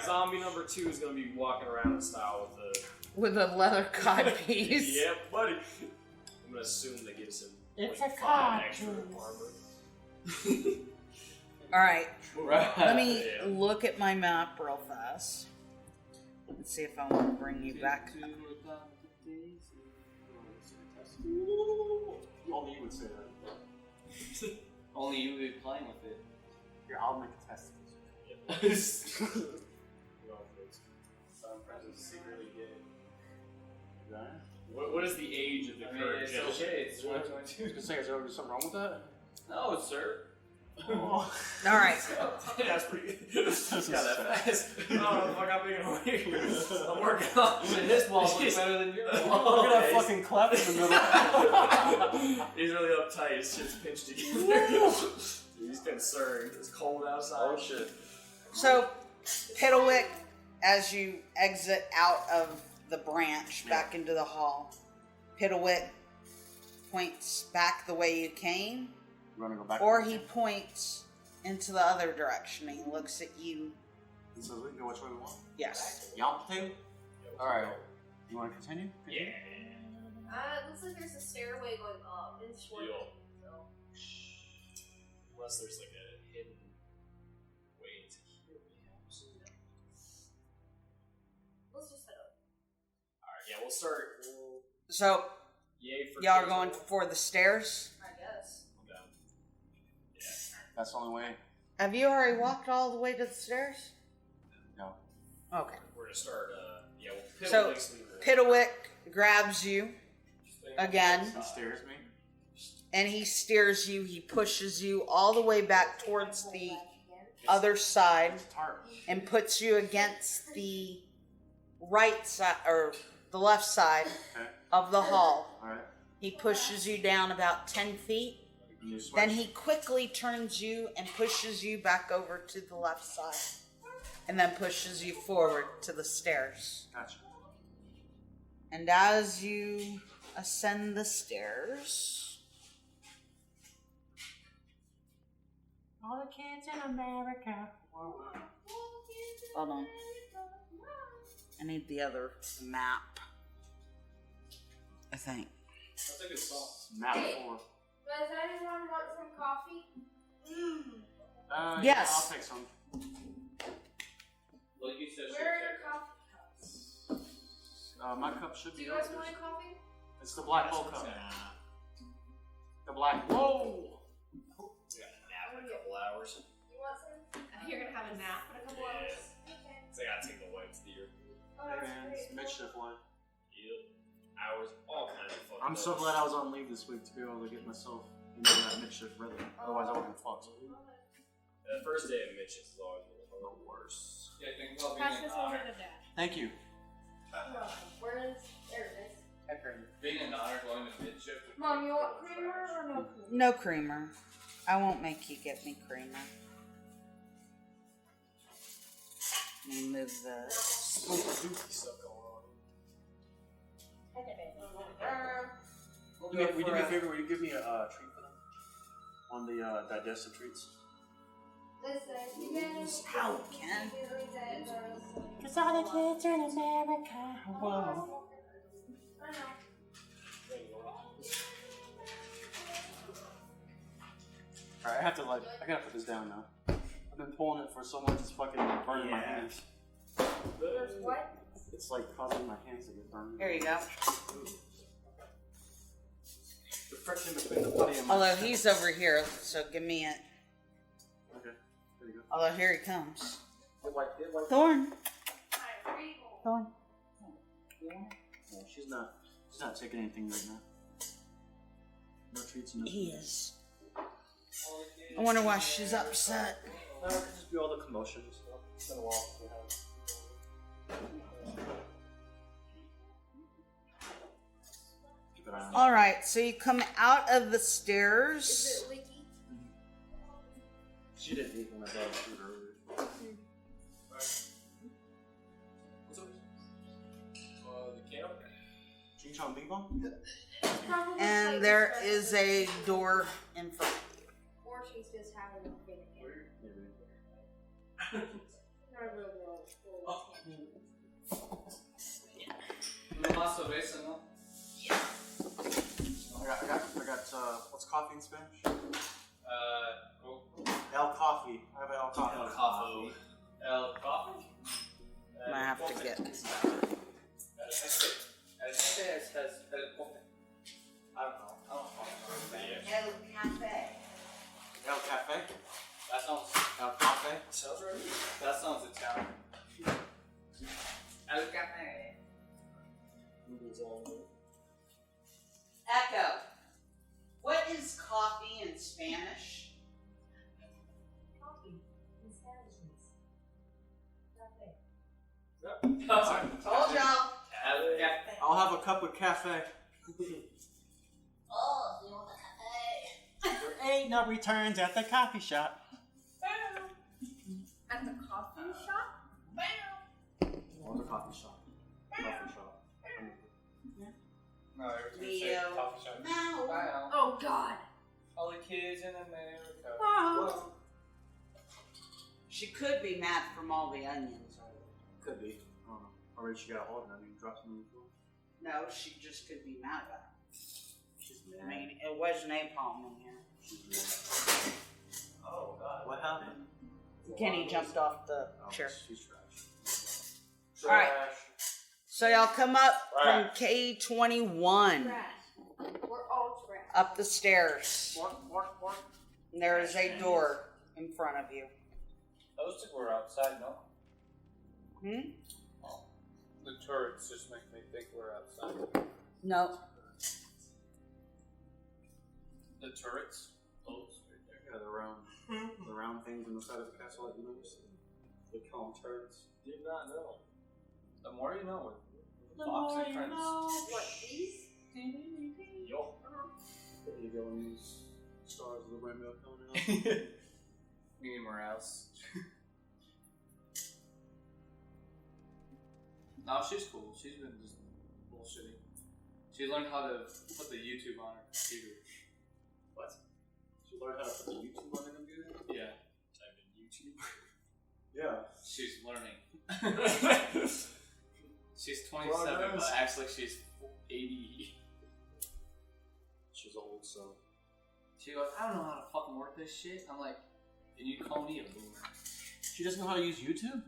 Zombie number 2 is gonna be walking around in style with the. With a leather cod piece. Yeah, buddy. I'm gonna assume that gives him It's like a 5 cod extra piece. armor. Alright, Right. let me Yeah. look at my map real fast. Let's see if I want to bring you back. Only you would say that. Only you would be playing with it. Here, I'll make a test. Some friends are secretly gay. What is the age of the I mean, current it's gentleman? okay, it's I was 2022. gonna say, is there something wrong with that? No, sir. Oh. Alright, Yeah, that's pretty good. Got that fast. Oh, fuck, I'm making a wig. I'm working on His walls look better than yours. Look at that fucking clap in the middle. He's really uptight. His shit's pinched together. He's concerned. It's cold outside. Oh shit. so Piddlewick, as you exit out of the branch back into the hall, Piddlewick points back the way you came, You wanna go back? or he points into the other direction and he looks at you. And so we can go which way we want. Yes. Yomp thing? Alright. You wanna continue? Yeah. It looks like there's a stairway going up. It's short. Deal. So. Unless there's like a hidden way to here, perhaps. Let's just head up. Alright, yeah, we'll start. So Yay for y'all are kids. going for the stairs. I guess. I'm down. Yeah. That's the only way. Have you already walked all the way to the stairs? No. Okay. We're gonna start. We'll So, Pitawick grabs you again, He stares me. and he steers you. He pushes you all the way back towards the other side and puts you against the right side or the left side of the hall. All right. He pushes you down about 10 feet. Then he quickly turns you and pushes you back over to the left side. And then pushes you forward to the stairs. Gotcha. And as you ascend the stairs... All the kids in America. Hold on. I need the other map. I think. That's a good song. Map 4. Does anyone want some coffee? Yes. Yeah, I'll take some. Like you said, Where are your coffee cups? My cup should Do be you guys upstairs. want a coffee? It's the black hole cup. The black. Whoa! We got a nap in a couple hours. You want some? You're gonna have a nap in a couple hours? Okay. So I gotta take the wife to the airport. Oh, Hey that's man, great. it's midship one. Yep. Hours, all kinds of fun. I'm so glad I was on leave this week to be able to get myself into that midship rhythm. Otherwise, I would have been fucked. The first day of midship is always the worst. Yeah, think about Pass being this an over honor. to Dad. Thank you. Where is? There it is. Being an honor going to midship. Mom, you want creamer or no creamer? No creamer. I won't make you get me creamer. Let me move this. Stuff going on. Will you do me a favor? Will you give me a treat for them? On the digestive treats? Listen, you guys. How, Ken? Cause all the kids in America. Whoa. I know. Alright, I gotta put this down now. I've been pulling it for so much it's fucking burning my hands. There's what? It's like causing my hands to get burned. There you go. The friction between the body and my Although he's over here, so give me it. Okay, there you go. Although here he comes. Get white. Thorn. Alright, Thorn. No, she's not taking anything right now. No treats in this. He is. I wonder why she's upset. No, it could just be all the commotion and stuff. It's been a while since we had. Keep an eye on it. Alright, so you come out of the stairs. Is it leaky? She didn't eat when I brought food earlier. What's up? The camp? Ching Chong Bing Bong? Probably And like there this is a door in front of you. Or she's just having a fit again. Maybe. Not a real girl. No más cerveza, no? I got, what's coffee in Spanish? Oh, El Coffee. I have El Coffee. El Coffee. El coffee? I'm gonna have to get. El coffee. I don't know. I don't know Spanish. El Cafe. El Cafe? That sounds. El Cafe? Sounds right. That sounds Italian. El cafe. Echo. What is coffee in Spanish? Coffee in Spanish means cafe. Told y'all. El cafe. I'll have a cup of cafe. Oh, you want a cafe? There ain't no returns at the coffee shop. At the coffee shop? Or the coffee shop. Coffee shop. No, every time you say Leo. coffee shop. No. Wow. Oh God. All the kids in America. Wow. She could be mad from all the onions. Could be. I don't know. Or she got a hold of it and dropped them on the floor. No, she just could be mad about it. She's I mad. mean, it was napalm in here. She's mad. Oh god. What happened? Kenny jumped off the Oh, chair. she's trash. All right. So y'all come up from K21 Trash. We're all trash. up the stairs. Bark. And there is a door in front of you. Those two were outside, no? Hmm? The turrets just make me think we're outside. No. The turrets? Those right there. Yeah, the round things on the side of the castle that you noticed. They call them turrets. Did not know. The more you know. The more you friends. know. What, these? Yo. There you go, and these stars of the rainbow coming out. Anywhere else. No, she's cool. She's been just bullshitting. She learned how to put the YouTube on her computer. What? She learned how to put the YouTube on the computer? Yeah. Type in YouTube. Yeah. She's learning. She's 27, Progress. but actually she's 80. She's old, so. She goes, I don't know how to fucking work this shit. I'm like, and you call me a boomer. She doesn't know how to use YouTube?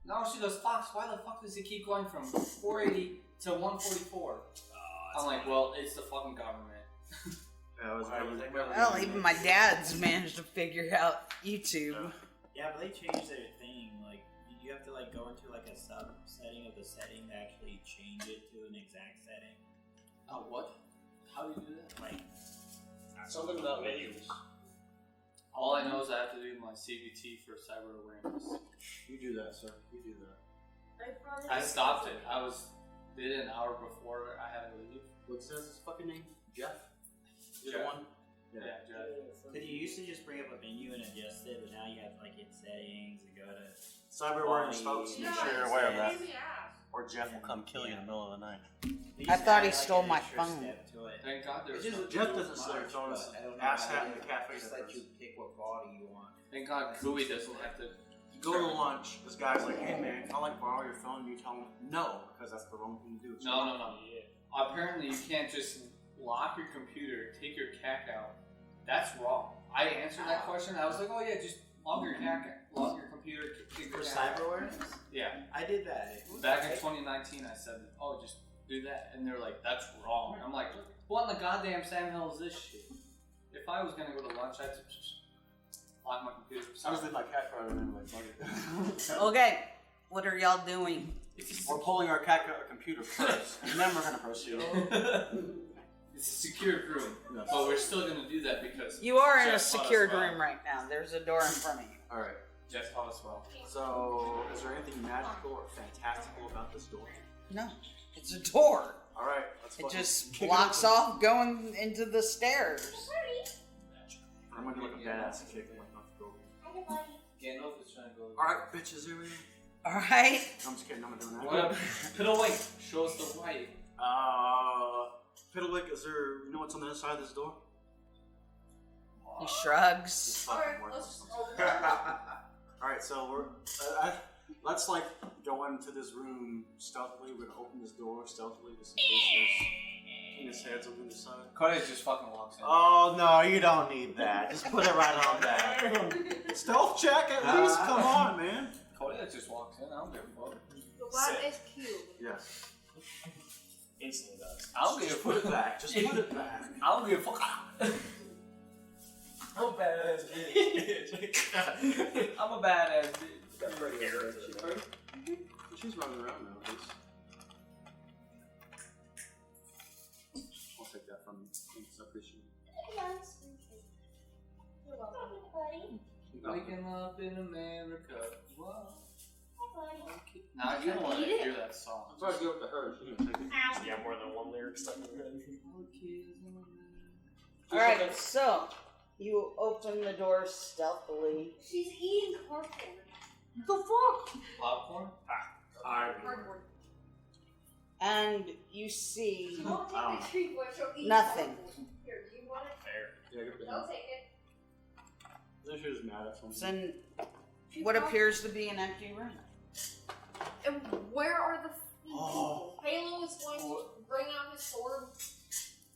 No, she goes, Fox, why the fuck does it keep going from 480 to 144? I'm like, well, it's the fucking government. Yeah, I was Well, even my dad's managed to figure out YouTube. Yeah, but they changed their thing. Like, you have to like go into like a sub setting of the setting to actually change it to an exact setting. Oh, what? How do you do that? Like, Something about menus. All I know is I have to do my CBT for cyber awareness. You do that, sir. You do that. I stopped it. I did it an hour before I had to leave. What's his fucking name? Jeff? You're Jeff. the one? Yeah, Jeff. because you used to just bring up a menu and adjust it, but now you have to like hit settings and go to. Cyber awareness, folks. Yeah, Make sure you're aware of that. Pain in the ass. Or Jeff will come kill you in the middle of the night. They I used to thought add, he stole an my extra phone. step to it. Thank God there's It's just no Jeff Google doesn't Maps. start throwing us But I don't know ass how hat to in do the it. cafe. Just let you pick what body you want. Thank God Gooey doesn't have to. You go to lunch, this guy's like, hey man, can I like borrow your phone? And you tell him no, because that's the wrong thing to do. It's No. Yeah. Apparently you can't just lock your computer, take your CAC out. That's wrong. I answered that question. I was like, oh yeah, just log your CAC, log your computer, take For your CAC cyber out. awareness? Yeah. I did that. Back in 2019, I said, oh, just do that. And they're like, that's wrong. I'm like, what in the goddamn Sam Hill is this shit? If I was going to go to lunch, I'd just lock my computer. I just did my cat card and then like, fuck it. Okay, what are y'all doing? We're pulling our cat computer first, and then we're gonna proceed. It's a secured room. Yes. But we're still going to do that because You are in a Jeff taught us secured well. room right now. There's a door in front of you. Alright, Jeff taught us well. so is there anything magical or fantastical about this door? No, it's a door. Alright, let's It fucking just kick it blocks open. off going into the stairs. I'm gonna do like a badass kick and like not to go. Gandalf is trying to go. Alright, bitches, here we are. Alright. I'm just kidding, I'm not doing that. What up? Piddlewink, show us the right. Piddlewick, is there, you know what's on the other side of this door? He shrugs. It's fucking Alright, worthless. let's open it. Alright, so let's like go into this room stealthily. We're gonna open this door stealthily just in case there's penis heads on the other side. Kodiac just fucking walks in. Oh no, you don't need that. Just put it right on that. Stealth check at least. Come on, man. Kodiac just walks in. I don't give a fuck. The lab is cube. Yes. Instantly does. I don't give a Just put it fuck. back. Just put it back. I don't give a fuck. I'm a badass bitch. I'm a badass bitch. Got pretty hair into the back. She's running around now, at least. I'll take that from you. Thanks, I appreciate You're welcome, buddy. it. Waking up in America. Whoa. Hi, buddy. Now I kind of want to hear that song. I'm sorry to give up to her. She didn't take it. Ow. You have more than one lyric stuck in your head. Alright, so you open the door stealthily. She's eating cardboard. The fuck? Popcorn? Cardboard. And you see Don't take my treat, boy. She'll eat Nothing. cardboard. Here, do you want it? Fair. Yeah, get the Don't take it. Then she was mad at it's something. in what appears to be an empty room. And where are the Oh. people? Halo is going to bring out his sword.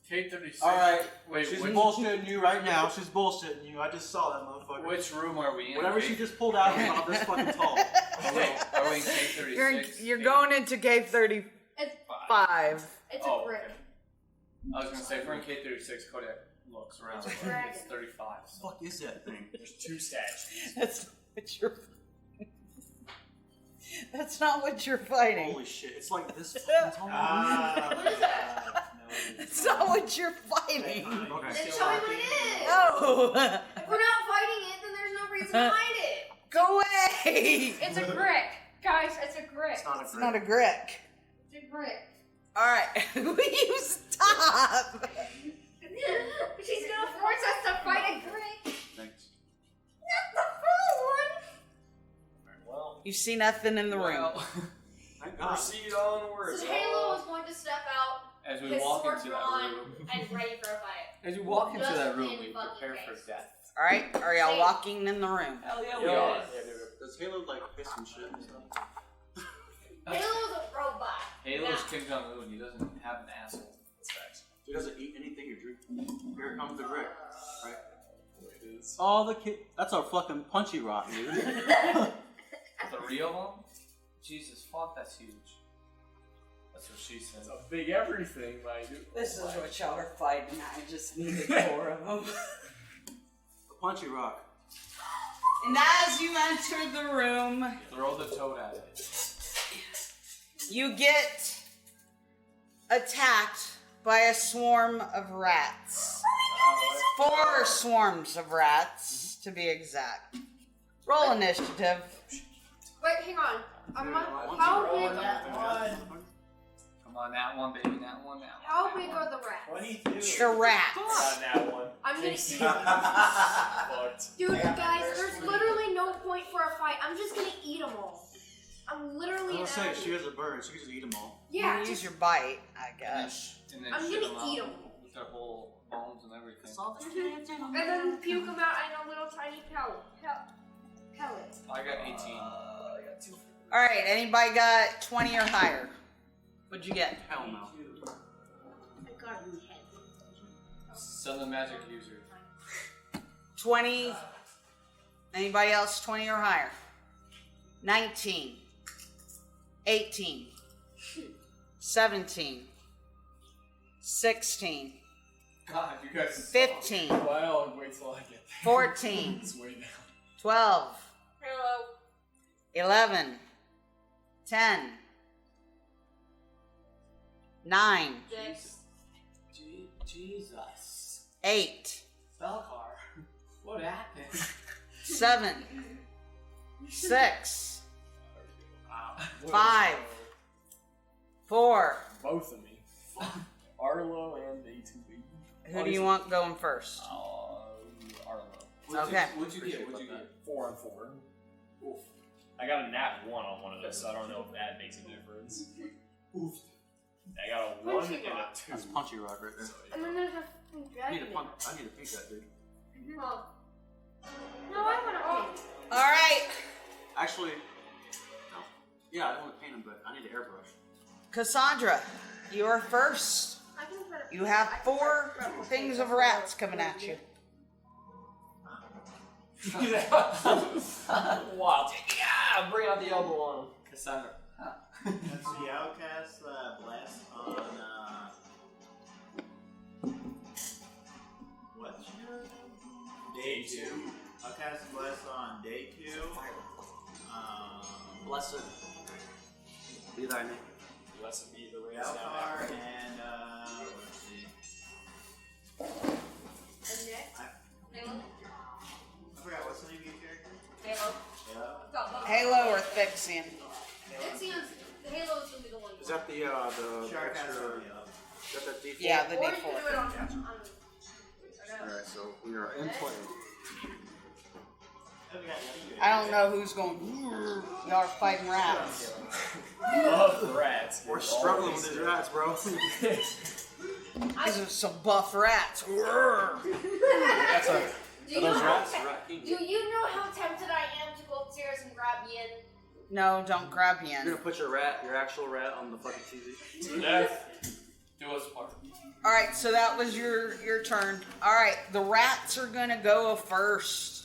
K36. Alright, Wait, she's which, bullshitting you right now. She's bullshitting you. I just saw that motherfucker. which room are we in? Whatever she just pulled out is not this fucking tall. Are we in K36? You're going into K35. It's Oh, a brick. okay. I was gonna say, if we're in K36, Kodiak looks around. It's a It's dragon. 35. What the fuck is that thing? There's two statues. That's what you're. That's not what you're fighting. Holy shit! It's like this fucking tall. What is that? That's not what you're fighting. Okay. Then show me what it is. No. If we're not fighting it, then there's no reason to hide it. Go away. It's a brick. Guys, it's a brick. It's not a It's not a grick. It's a brick. All right. Will you stop? She's gonna force us to fight a brick. Thanks. Not the full one. Well, You see nothing in the room. Thank God. proceed onwards. So Halo is going to step out, As we his walk sword into drawn, that room, and ready for a fight. as we walk into Just that room, in we fucking prepare for case. death. All right. Are y'all walking in the room? Hell yeah, we Yeah. are. Does Halo like piss and shit and stuff? Halo is a robot. Halo's Now, Kim Jong Un. He doesn't have an asshole. That's facts. He doesn't eat anything or drink. Here comes the brick, right? It is. All the kid. That's our fucking punchy rock, dude. The real one? Jesus, fuck, that's huge. That's what she said. It's a big everything, my dude. This is what y'all are fighting. I just needed 4 of them. The punchy rock. And as you enter the room, Throw the toad at it. you get attacked by a swarm of rats. 4 swarms of rats, to be exact. Roll initiative. Wait, hang on. How big? Come on, that one, baby, that one, that one. How big are the rats? 22. The rats. Not that one. I'm gonna Fucked. Dude, guys, there's literally no point for a fight. I'm just gonna eat them all. I'm literally. I'll say she has a bird, so you just eat them all. Yeah, You use just, your bite, I guess. And then I'm shit gonna 'em eat out 'em. with their whole bones and everything. and then puke them out in a little tiny pellet. I got 18. All right, anybody got 20 or higher? What'd you get? Hell no. I got in the head. Southern magic user. 20. Anybody else 20 or higher? 19. 18. 17. 16. God, you guys. 15. Well, wait till I get there. 14. It's way down. 12. Hello. 11. 10. 9. Jesus. 8. Velcar. What happened? 7. 6. Wow. 5. 4. Both of me. Arlo and A2B. Who do you want going first? Arlo. Okay. What'd you get? 4 on 4. Oof. I got a nat 1 on one of those, so I don't know if that makes a difference. Oof. I got a 1 and a 2. That's punchy rock right there. And then there's a I need dragon. to paint that, dude. Oh. No, I want to paint. All right. Actually, no. Yeah, I don't want to paint them, but I need an airbrush. Cassandra, you are first. I can put it. You have 4 things of rats coming at you. Wow. Yeah, bring out the elbow on him. Cassandra. Let's see, I'll cast Blast on, what's your Day 2. I'll cast Bless on Day 2. Blessed be thy name. Blessed be the rains down Velcar there. and, let's see. Anet. I forgot, what's the name of your character? Halo. Yeah. Halo or Thixian? Halo's gonna be the one. Is that the Shark has extra? something up. Is that the D4? Yeah, the Or you can do D4. it on. Alright, so we are in play. I don't know who's going. Y'all are fighting rats. Love rats. We're struggling with these rats, bro. These are some buff rats. Do you know how rats? do you know how tempted I am to go upstairs and grab Yin? No, don't grab You're Yen. gonna put your actual rat on the fucking TV. Death. Do us part. All right, so that was your turn. All right, the rats are gonna go first.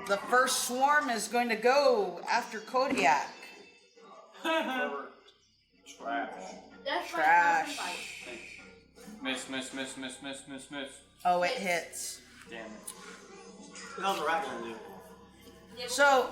The first swarm is going to go after Kodiac. Trash. That's Trash. Miss. Oh, it hits. Damn it. What the hell's a rat gonna do? So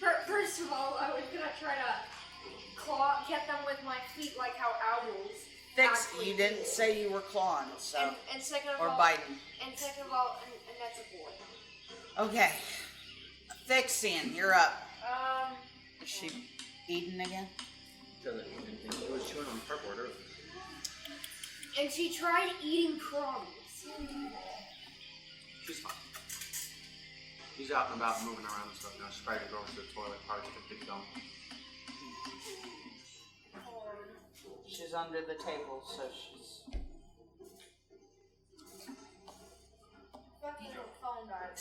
First of all, I was gonna try to get them with my feet like how owls. Thix, you didn't say you were clawing, so. And second of or all, biting. And second of all, and that's a boy. Okay. Thixian, you're up. Um. Is she eating again? Doesn't eat anything. It was chewing on cardboard earlier. And she tried eating crumbs. She's fine. She's out and about moving around and stuff now. She's probably gonna go to the toilet, probably take a big dump. She's under the table, so she's. Fucking phone died.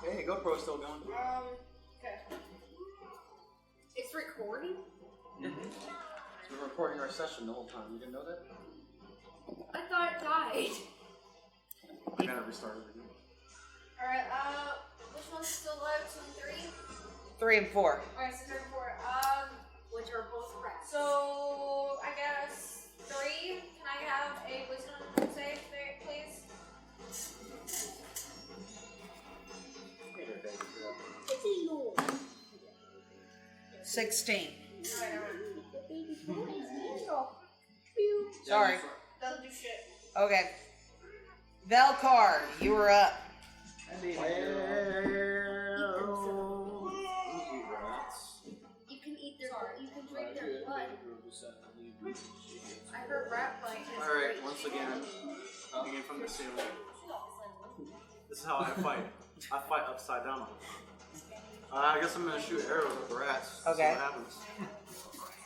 Hey, GoPro's still going. Okay. It's recording? We're recording our session the whole time. You didn't know that? I thought it died. I gotta restart it again. Alright, which one's still alive? 2 and 3? 3 and 4. Alright, so 3 and 4. Which are both rats. So, I guess 3. Can I have a wisdom save, please? 16. Alright. Sorry. Doesn't do shit. Okay. Velcar, you were up. You can eat their you can drink their blood. I heard rat bite is Alright, great. once again, hanging from the ceiling. This is how I fight. I fight upside down. I guess I'm gonna shoot arrows at the rats. Okay.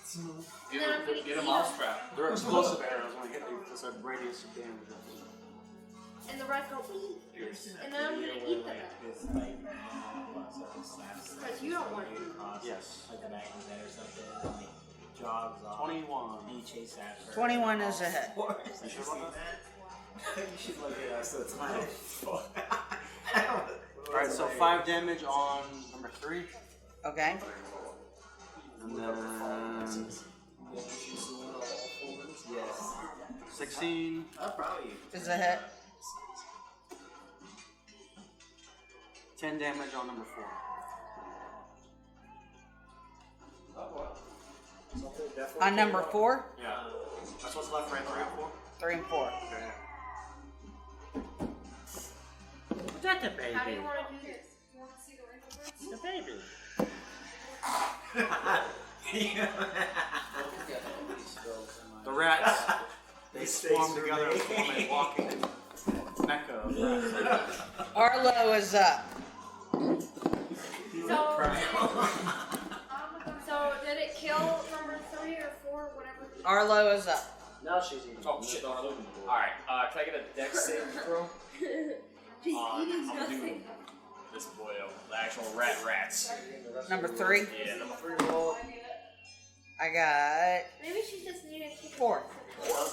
See what happens. Get them off scrap. They're explosive arrows when I hit them. It's a radius of damage. And the rats go, and then I'm gonna eat them. Because you don't want to. Yes. Like the back of his head or something, and he jogs off. 21. And he chases after her. 21 is a hit. You should see that? You should look at us, so it's my fault. Alright, so 5 damage on number 3. Okay. And then Yes. 16. I'm proud of you. Is a hit. 10 damage on number 4. On number 4? Yeah. That's what's left, right? 3 and 4? 3 and 4. Okay. What's that, the baby? How do you want to do this? Do you want to see the wrinkle birds? The baby. The rats, they swarm together and form a walking mecca of rats. Arlo is up. So did it kill number 3 or 4, whatever? Arlo is up. Now she's eating. Oh shit! Alright, can I get a dex saving throw? She's eating I'm gonna do nothing. this boyo, the actual rats. Number 3. Yeah, number 3 roll. I got Maybe she just needed to 4.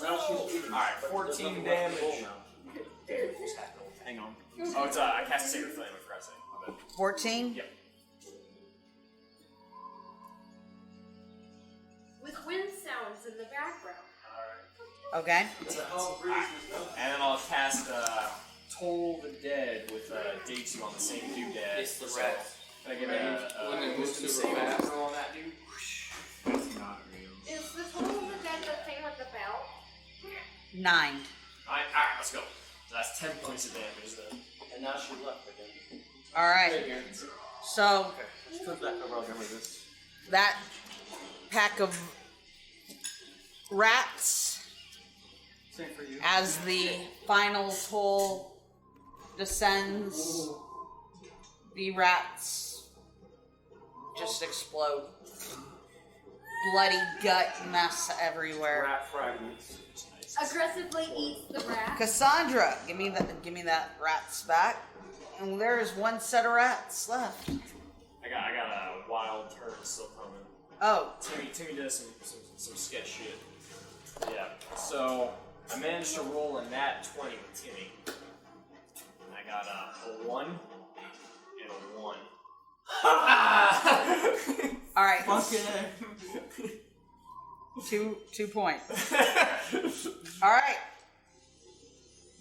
Now she's eating. Alright, 14 damage. Hang on. Oh, it's I cast Sacred Flame, I forgot to say. My bad. 14? Yep. with wind sounds in the background. Okay. And then I'll cast Toll the Dead with Dautu on the same doodad. It's the rats. Can I get a wisdom saving throw on that dude? That's not real. Is the total of the dead the thing with the bell? 9. Alright, let's go. So that's 10 points of damage then. And now she left again. Alright. So, Let's flip that cover. I'll give her this. that pack of rats, Same for you. as the final toll descends, the rats just explode. Bloody gut mess everywhere. Rat fragments. Aggressively eats the rat. Cassandra, give me that rats back. And there is one set of rats left. I got a wild turn still coming. Oh, Timmy does some sketch shit. Yeah. So I managed to roll a nat 20 with Timmy. I got a 1 and a 1. all right. 2 points. All right.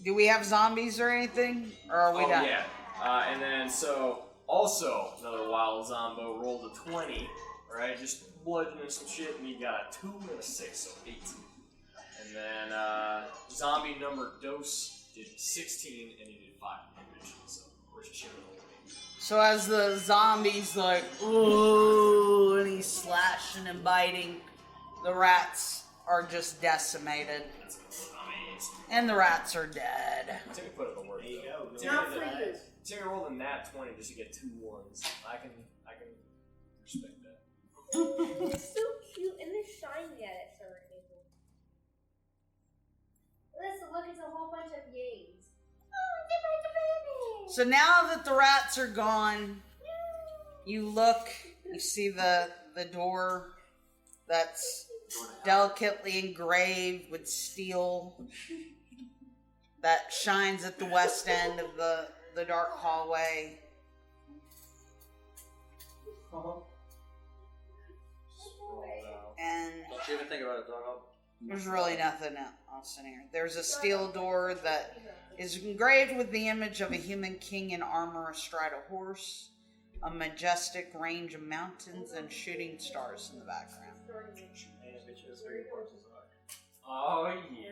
Do we have zombies or anything, or are we done? Yeah. And then so Also, another wild zombo rolled a 20, right? Just bludgeoning some shit, and he got a 2 and a 6, so 8. And then zombie number Dose did 16, and he did 5 damage. So we're just chipping away. So as the zombie's like, ooh, and he's slashing and biting, the rats are just decimated. And the rats are dead. Timmy put it to work. There you go. Not for you. Timmy rolled a nat 20 just to get 2 ones. I can respect that. It's so cute, and they're shiny at it, sir. Listen, look, it's a whole bunch of yays. So now that the rats are gone, you look, you see the door that's delicately engraved with steel that shines at the west end of the dark hallway. And Don't you even think about it, dog. there's really nothing else in here. There's a steel door that is engraved with the image of a human king in armor astride a horse, a majestic range of mountains, and shooting stars in the background. Oh, yeah.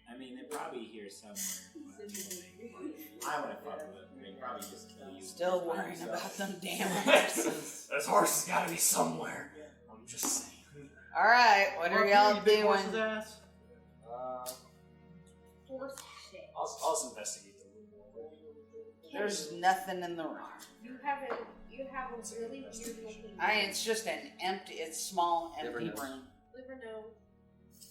I mean, they're probably here somewhere. I want to fuck with them. They probably just kill you. Still worrying about them damn horses. This horse has got to be somewhere. I'm just saying. Alright, what are y'all doing? Force shit. I'll investigate the room. There's nothing in the room. You have a really weird looking. It's just an empty, it's small, empty Never room. Liver nose.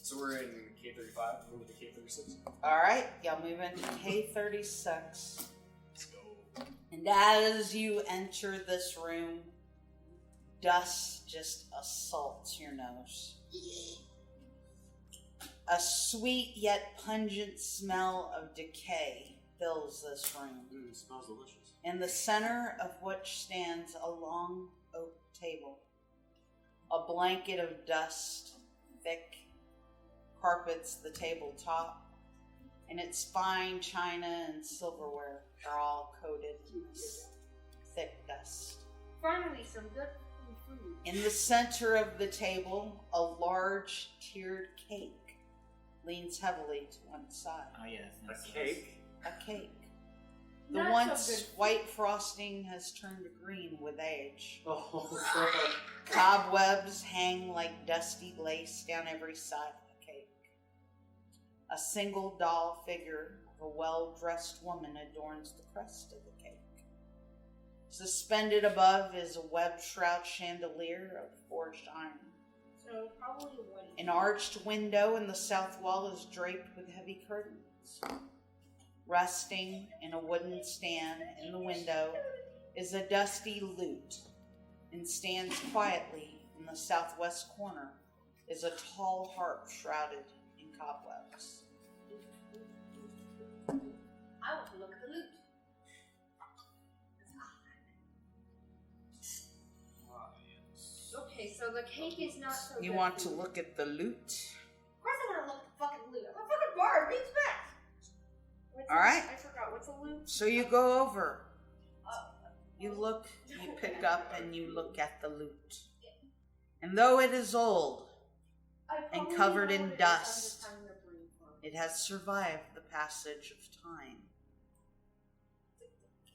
So we're in K35, moving to K36. Alright, y'all move into K36. Let's go. And as you enter this room, dust just assaults your nose. A sweet yet pungent smell of decay fills this room. It smells delicious. In the center of which stands a long oak table. A blanket of dust, thick, carpets the tabletop, and its fine china and silverware are all coated in this thick dust. Finally, some good food. In the center of the table, a large tiered cake leans heavily to one side. Oh, yeah. A cake? A cake. The Not once so good. white frosting has turned green with age. Oh, God. Cobwebs hang like dusty lace down every side of the cake. A single doll figure of a well-dressed woman adorns the crest of the cake. Suspended above is a web-shroud chandelier of forged iron. So probably white. An arched window in the south wall is draped with heavy curtains. Resting in a wooden stand in the window is a dusty lute, and stands quietly in the southwest corner is a tall harp shrouded in cobwebs. I want to look at the loot. Okay, so the cake is not so You good want to food. look at the loot? Of course I want to look at the fucking loot. I'm a fucking bard. What do you expect? All right. I forgot. What's a loot? So you go over. Oh. You look, you pick up, and you look at the loot. And though it is old and covered in dust, it has survived the passage of time.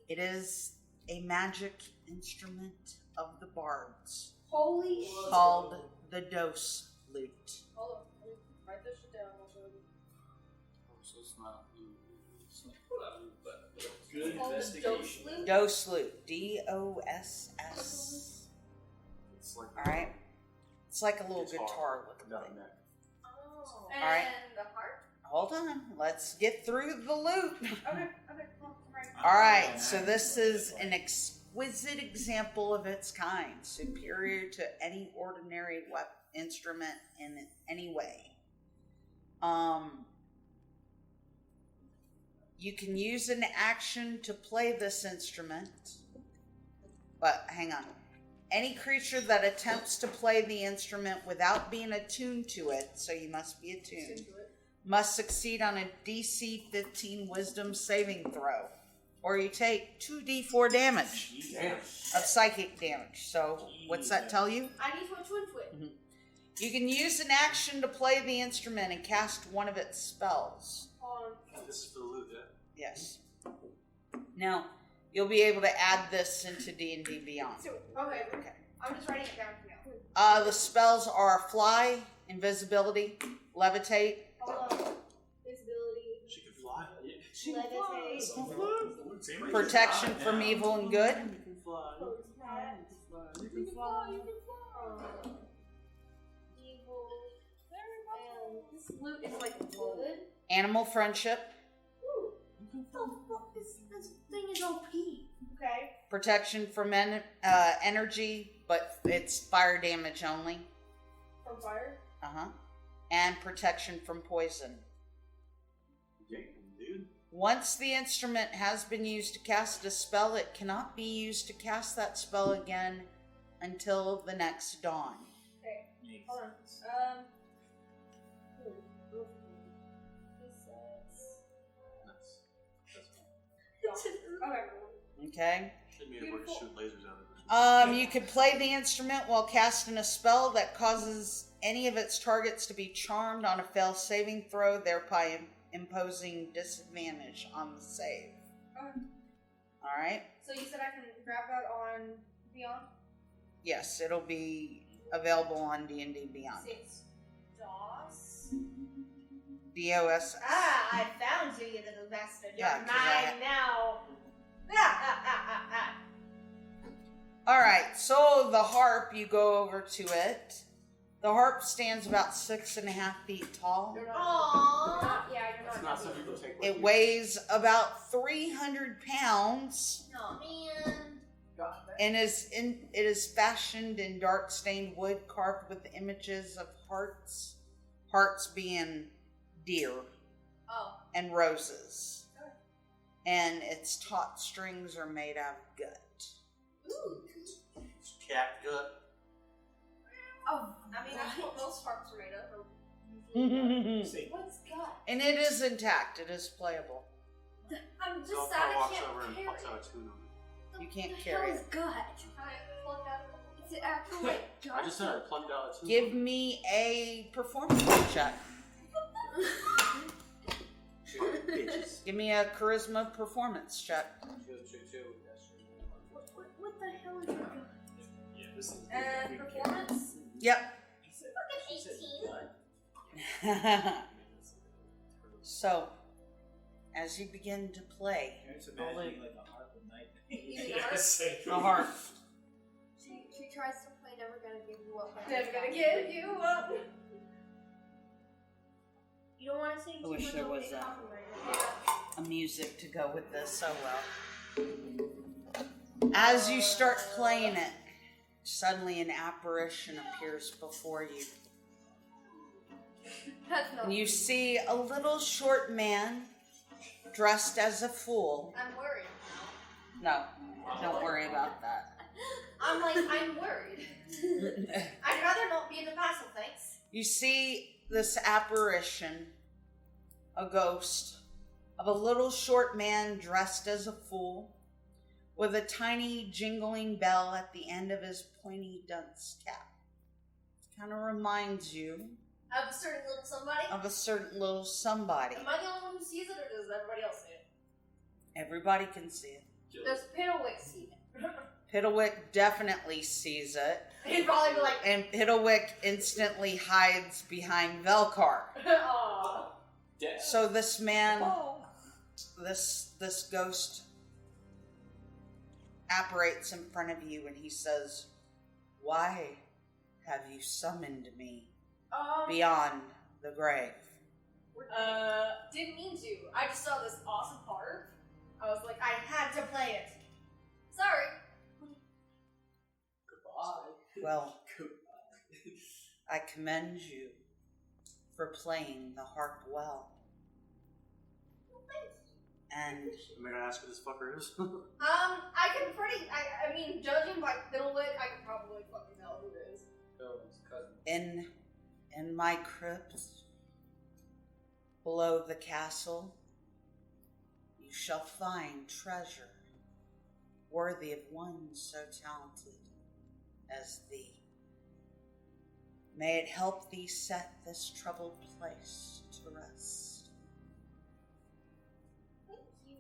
It is a magic instrument of the bards Holy called the dose lute. Hold on. Let me write this shit down. I'll show you. So it's not blue, but Good Called the investigation. dose loot? Dose lute. D-O-S-S. It's like Alright? It's like a little guitar Down looking the thing. neck. Oh. All right. And the heart? Hold on. Let's get through the loot. Okay. Well, right. Alright, so this is an exquisite example of its kind, superior to any ordinary instrument in any way. You can use an action to play this instrument, but hang on. Any creature that attempts to play the instrument without being attuned to it, so you must be attuned, must succeed on a DC 15 Wisdom saving throw, or you take 2d4 damage of psychic damage. So, what's that tell you? I need to twin twit. You can use an action to play the instrument and cast one of its spells. This is for the loot, yeah? Yes. Now, you'll be able to add this into D&D Beyond. Okay. I'm just writing it down for now. The spells are Fly, Invisibility, Levitate. Hold on. Visibility. She can fly. Levitate. Protection from evil and good. You can fly. You can fly. Evil. And this loot is like wood. Animal friendship. Ooh. This thing is OP. Okay. Protection from energy, but it's fire damage only. From fire? Uh-huh. And protection from poison. Damn, dude. Once the instrument has been used to cast a spell, it cannot be used to cast that spell again until the next dawn. Okay. Hold on. Okay. Should be able to shoot lasers out of it. You could play the instrument while casting a spell that causes any of its targets to be charmed on a failed saving throw, thereby imposing disadvantage on the save. Alright? So you said I can grab that on Beyond? Yes, it'll be available on D&D Beyond. 6 DOS? DOS. I found you, you little bastard. You're Yeah, 'cause mine now. Alright, so the harp, you go over to it. The harp stands about 6.5 feet tall. Aww. It's not something to take with It you. weighs about 300 pounds. Oh, man. And it is fashioned in dark stained wood carved with images of hearts. Hearts being deer and roses. And its taut strings are made out of gut. Ooh. Cat gut. Oh, I mean, that's what most harps are made of. What's gut? And it is intact. It is playable. I'm just Velcar sad I walks can't over and carry plucks it. out a tune on it. You can't What carry the hell it. is gut? Can I pluck out? Is it actual like gut? I just said I plucked out a tune. Give me a performance check. Bitches. Give me a charisma performance check. What the hell is gut? Yeah, this is Performance? Yep. Fucking 18. So, as you begin to play, It's imagining like a harp of night. Yes. the harp. She tries to play Never Gonna Give You Up. Never Gonna Give You Up. You don't want to sing I too wish much there over was the a- copyright. A music to go with this. Oh well. As you start playing it, suddenly an apparition appears before you. That's no. And you see a little short man dressed as a fool. I'm worried. No, don't worry about that. I'm worried. I'd rather not be in the castle, thanks. You see this apparition, a ghost, of a little short man dressed as a fool, with a tiny jingling bell at the end of his pointy dunce cap. Kind of reminds you Of a certain little somebody? of a certain little somebody. Am I the only one who sees it, or does everybody else see it? Everybody can see it. Does Piddlewick see it? Piddlewick definitely sees it, He'd probably be like, and Piddlewick instantly hides behind Velcar. oh. So this man, this ghost apparates in front of you, and he says, "Why have you summoned me beyond the grave?" Didn't mean to. I just saw this awesome harp. I was like, I had to play it. Sorry. Well, I commend you for playing the harp well. And Am I gonna ask who this fucker is? I can I mean, judging by Fiddlewick, I can probably fucking tell who it is. Oh, his cousin. in my crypt, below the castle, you shall find treasure worthy of one so talented as thee. May it help thee set this troubled place to rest. Thank you.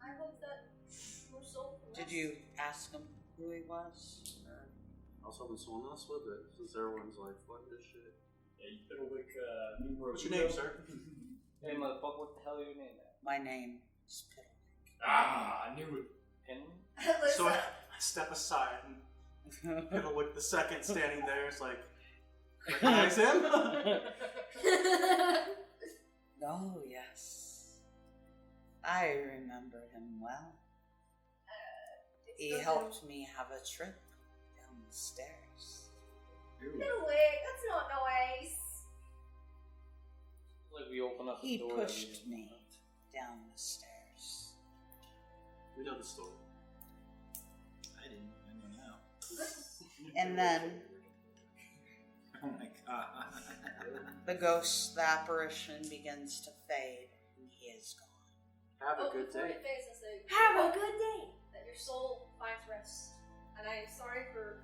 I hope that your soul can Did you ask him who he was? Or? I was hoping someone else would, but since everyone's like, fuck this shit. Yeah, you better look, numero What's your name, sir? Hey, motherfucker, what the hell are your name at? My name is Piddle. Ah, I knew it. Penny? So I step aside and Piddlewick the second standing there is like, recognize him? Oh, yes. I remember him well. He helped me have a trip down the stairs. Fiddlewick, that's not nice. Like we open up the He door. that we pushed didn't me want. down the stairs. We know the story. I didn't. I don't know. And then Oh my god. the ghost, the apparition begins to fade, and he is gone. Have a good Before day. it fades, I say, Have a good day. that your soul finds rest. And I am sorry for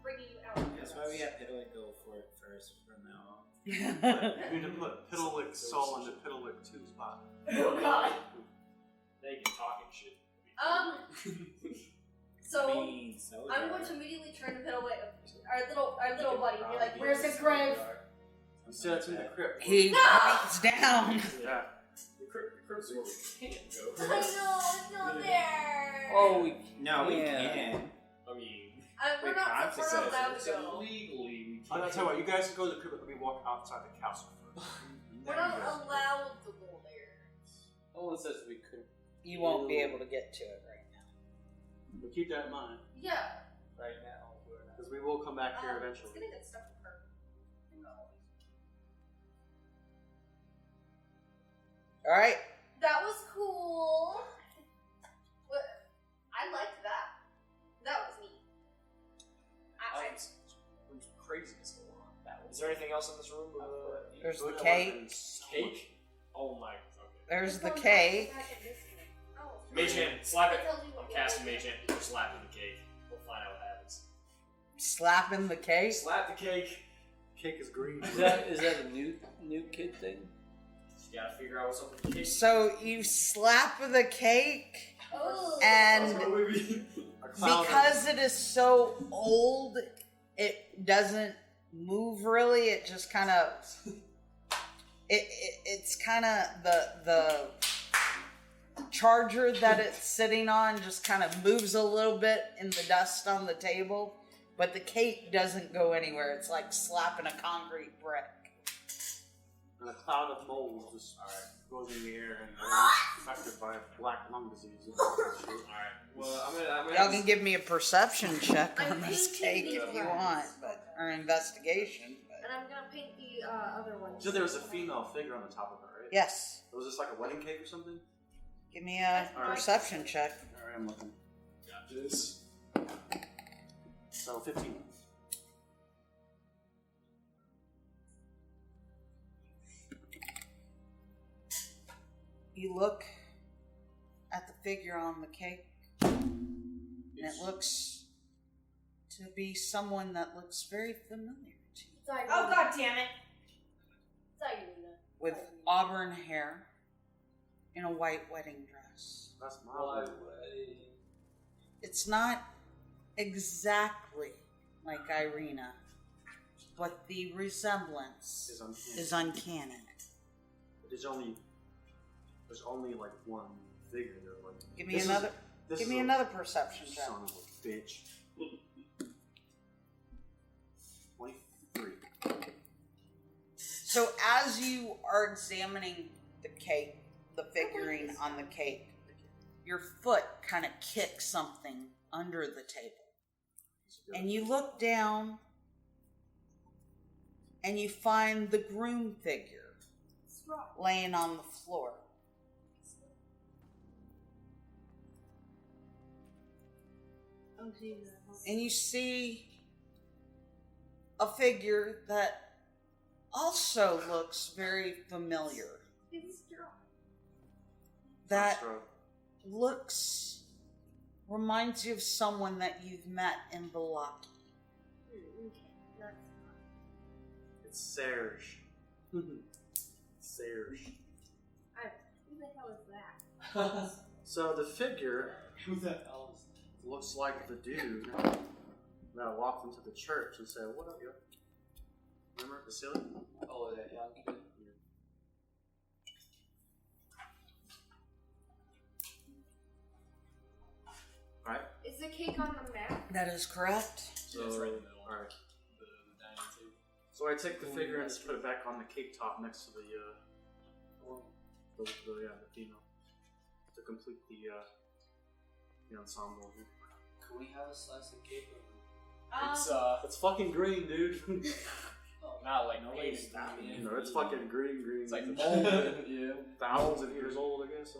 bringing you out. That's why we have Piddlewick go for it first from now on. You need to put Piddlewick's soul into Piddlewick 2's body. Oh god. They can talking shit. So I mean, so is I'm our- going to immediately turn to Piddlewick, our little buddy, and be like, Where's the grave? You said it's in the crypt. He bites down. Yeah. The crypt's where we can't I go. know, it's not there. Oh, we No, we Yeah. can. I mean, We're Wait, not Constance we're not says allowed it's to go. illegally we I'll can't. tell you what, you guys can go to the crypt, but let me walk outside the castle first. We're not allowed to go there. No one says we couldn't. You won't be able to get to it right now. But keep that in mind, Yeah. Right now, we're not. because we will come back here It's eventually. gonna get stuck with her. All right. That was cool. What? I liked that. That was neat. Some craziness going on. Is there anything else in this room? There's the Look at cake. weapons. Cake? Oh my. Okay. There's the cake. Oh. Mage hand, slap it. That tells you what I'm casting Mage hand. We're slapping the cake. We'll find out what happens. Slapping the cake. Slap the cake. Cake is green. Is that a new kid thing? You gotta figure out what's up with the cake. So you slap the cake, Oh. and A cloud because it is so old, it doesn't move really. It just kind of it's kind of the charger that it's sitting on just kind of moves a little bit in the dust on the table, but the cake doesn't go anywhere. It's like slapping a concrete brick. and a cloud of mold just goes in the air and affected by black lung disease. Alright. Well, I'm gonna Y'all can give me a perception check on I'm this painting cake these if you ones. want, or investigation. But And I'm gonna paint the other one. So there was a female figure on the top of it, right? yes, Was this like a wedding cake or something? give me a perception check. Alright, I'm looking. got this. So 15. You look at the figure on the cake, and it looks to be someone that looks very familiar to you, It's Irina. Oh god damn it. It's Irina. with auburn hair in a white wedding dress. That's my Why wedding. It's not exactly like Irina, but the resemblance Is uncanny. is uncanny. There's only like one figure there. Like, Give me this is- another. this Give is me a another perception check. Son of a bitch. 23. So as you are examining the cake, the figurine on the cake, your foot kind of kicks something under the table. And you look down and you find the groom figure laying on the floor. and you see a figure that also looks very familiar. That reminds you of someone that you've met in Velcar. It's Serge. Serge. Who the hell is that? So the figure Who the hell is looks like the dude that walked into the church and said, "What up, yo?" Remember Vasily? that? Oh, that young kid. Right? Is the cake on the map? That is correct. So, it's right in the middle. alright. The dining table. So I take the figure and just put it back on the cake top next to the female to complete the ensemble. Can we have a slice of cake? It's fucking green, dude. Not like Nobody's painted stopping green. you. No, it's fucking green. It's like the molded. Yeah. Thousands of years old, I guess.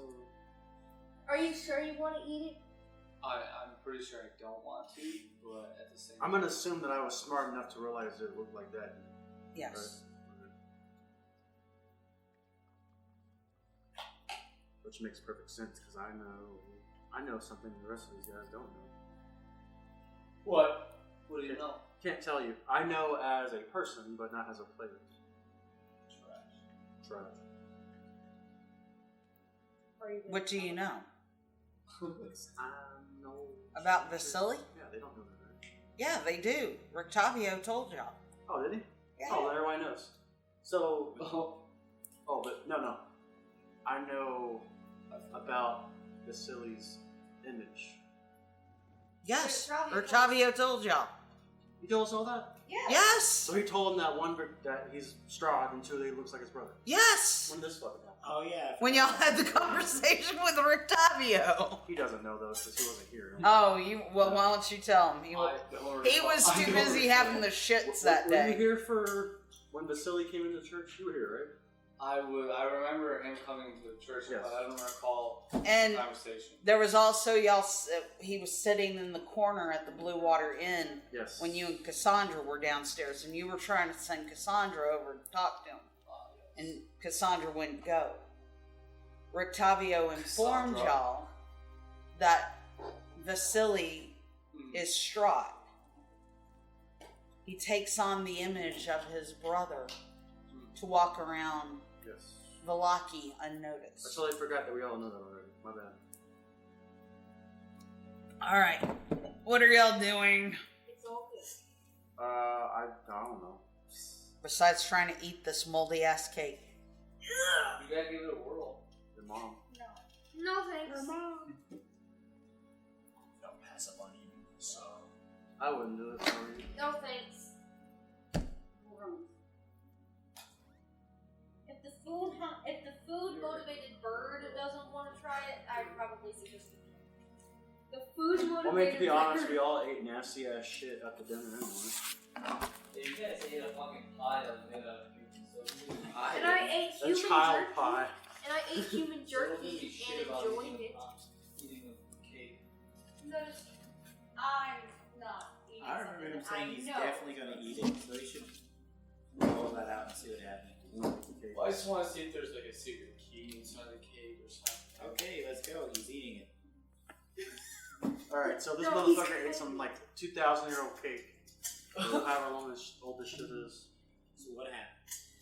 Are you sure you want to eat it? I'm pretty sure I don't want to, but at the same I'm gonna assume that I was smart enough to realize it looked like that. Yes. Right? Which makes perfect sense because I know something the rest of these guys don't know. What? What do you know? Can't tell you. I know as a person, but not as a player. Trash. What do you know? I know. About Vasily? Yeah, they don't know that, right? Yeah, they do. Rictavio told y'all. Oh, did he? Yeah. Oh, then everybody knows. So, but no. I know about Vasily's image. Yes, Rictavio told y'all. He told us all that? Yes! So he told him that one that he's Strahd and two that he looks like his brother. Yes! When this fucking happened? Oh yeah. When y'all had the conversation with Rictavio. He doesn't know those because he wasn't here. Oh, well, why don't you tell him? He was too busy having the shits that Were you day. here for when Vasily came into church? You were here, right? I remember him coming to the church, Yes. but I don't recall And the conversation. there was also he was sitting in the corner at the Blue Water Inn Yes. when you and Cassandra were downstairs, and you were trying to send Cassandra over to talk to him. And Cassandra wouldn't go. Rictavio informed Cassandra? y'all that Vasily is Strahd. He takes on the image of his brother to walk around Yes. Velcar unnoticed. I totally forgot that we all know that already. My bad. Alright, what are y'all doing? It's all good. I don't know. Besides trying to eat this moldy ass cake. You gotta give it a whirl. Your mom. No thanks. Don't pass up on eating, so. I wouldn't do it for you. No thanks. If the food motivated bird doesn't want to try it, I'd probably suggest it. The food motivated Well, I mean, to be bird. honest, we all ate nasty ass shit at the dinner anyway. You guys ate a fucking pie that was made out of human pie. And I ate A human child jerky. pie. And I ate human So don't jerky give me shit and about enjoyed eating, it. eating a cake. I'm not eating I remember him something saying I he's know. definitely going to eat it, so he should roll that out and see what happens. Well, I just want to see if there's like a secret key inside the cake or something. Okay, let's go. He's eating it. Alright, so this No, he's motherfucker ate some like 2,000-year-old cake. Or however long old this shit is. So what happened?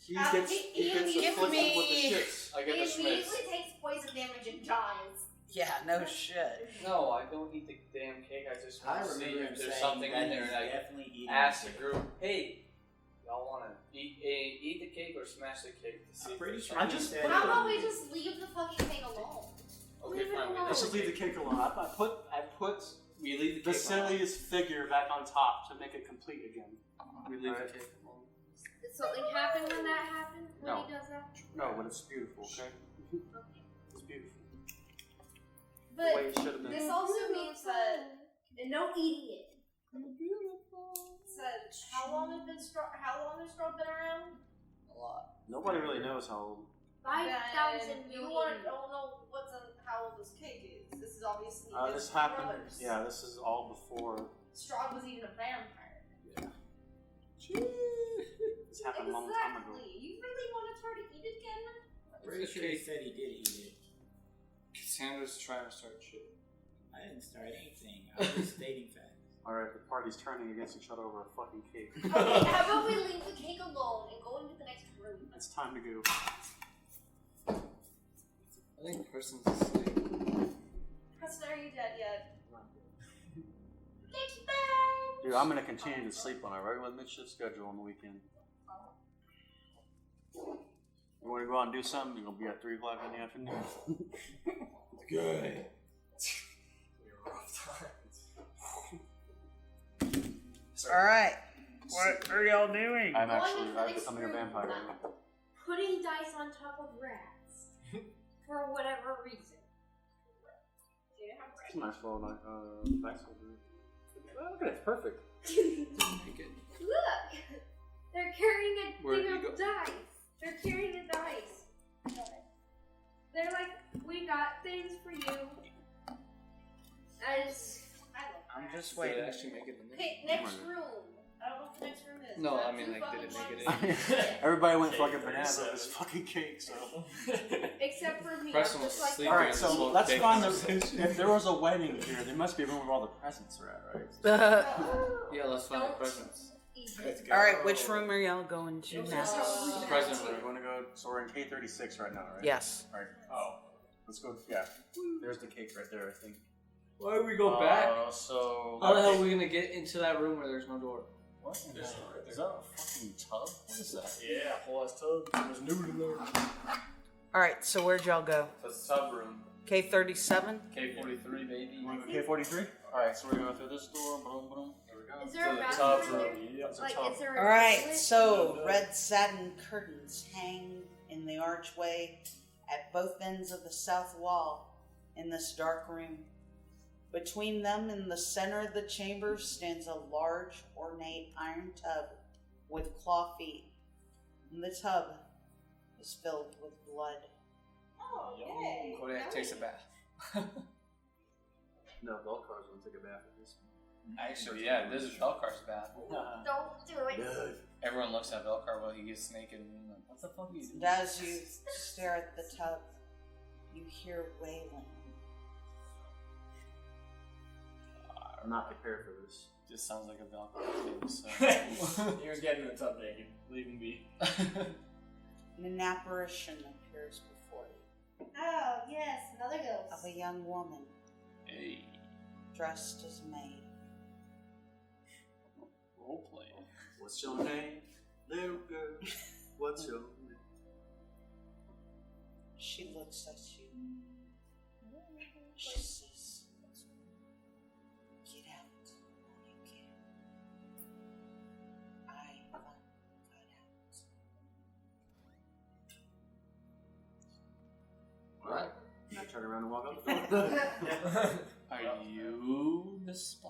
He gets the Give flick me- with the shits. I He get the schmitz. immediately takes poison damage and dies. Yeah, no shit. No, I don't eat the damn cake. I just I want to see remember him if there's saying something that in there he's and I definitely eating ask the it. group, hey, y'all want to eat the cake or smash the cake? To see I'm if pretty there's sure I he just- said How it. about we just leave the fucking thing alone? Okay, Leave it fine. alone. Let's just leave the cake alone. I put We leave the cake Vasily's figure back on top to make it complete again. alone. We leave Alright. the cake alone. Did something happen when that happened? When No. he does that? No, but it's beautiful, okay? Okay. It's beautiful. The But way it should have been. this also means that, and no eating it. Said how long has Straw been around? A lot. Nobody really knows how old. 5,000 You million. want to don't know how old this cake is. This is obviously This happened. brothers. Yeah, this is all before. Strahd was even a vampire. This happened a long time ago. Exactly. You really want to try to eat it again? Pretty sure he said he did eat it. Cassandra's trying to start shit. I didn't start anything. I was just stating facts. Alright, the party's turning against each other over a fucking cake. Okay, how about we leave the cake alone and go into the next room? It's time to go. I think Kristen's asleep. Preston, are you dead yet? Thank you, bye! Dude, I'm gonna continue to sleep on a regular mid-shift schedule on the weekend. You wanna go out and do something? You're gonna be at 3 o'clock in the afternoon. Good. Alright. What are y'all doing? I'm Going actually into the next becoming a room, vampire. Putting dice on top of rats. For whatever reason. Do you have It's a nice little dice holder. Oh, look at it, it's perfect. Look! They're carrying a Where'd thing you of go? dice. They're carrying a dice. They're like, we got things for you. As I love I'm rats. just Did waiting. it actually make it in there? Okay, next room. I don't know what the next room is. No, but I mean, two like, did it fucking make it ones. Everybody went Cake fucking bananas over 37. this fucking cake, so. Except for me. Preston I'm was just like, sleeping. Alright, This so whole let's cake find conversation. if there was a wedding here, there must be a room where all the presents are at, right? Yeah, let's find the Don't presents. eat it. Alright, which room are y'all going to now? The present We're room. going to go, so we're in K36 right now, right? Yes. Alright. Oh. Let's go, yeah. There's the cake right there, I think. Why do we go back? So. How the hell are we gonna get into that room where there's no door? What? Is that a fucking tub? What is that? Yeah, whole ass tub. There's nude in there. Alright, so where'd y'all go? That's the sub room. K37? K43, baby. You want to go K43? Alright, so we're going through this door. Boom, boom. There we go. Is there a the bathroom tub in there? room. Yeah, it's a Like, tub. is there a Alright, toilet? so red satin curtains hang in the archway at both ends of the south wall in this dark room. Between them in the center of the chamber stands a large, ornate iron tub with claw feet. And the tub is filled with blood. Oh, yay. Kodiac takes a bath. No, Velcar's going to take a bath at this. Actually, yeah, this is Velcar's bath. Don't do it. Everyone looks at Velcar while he gets naked and like, what the fuck are you doing? And as you stare at the tub, you hear wailing. I'm not prepared for this. Just sounds like a Velcar thing, so. He was getting in the tub naked. Leave him be. And an apparition appears before you Oh, yes, another of ghost. a young woman Hey, dressed as maid. role play. What's your name? Little girl. What's your name? She looks at you. She says, "Get out when you can. I got out." Alright. And I turn around and walk out the door. Are you the spy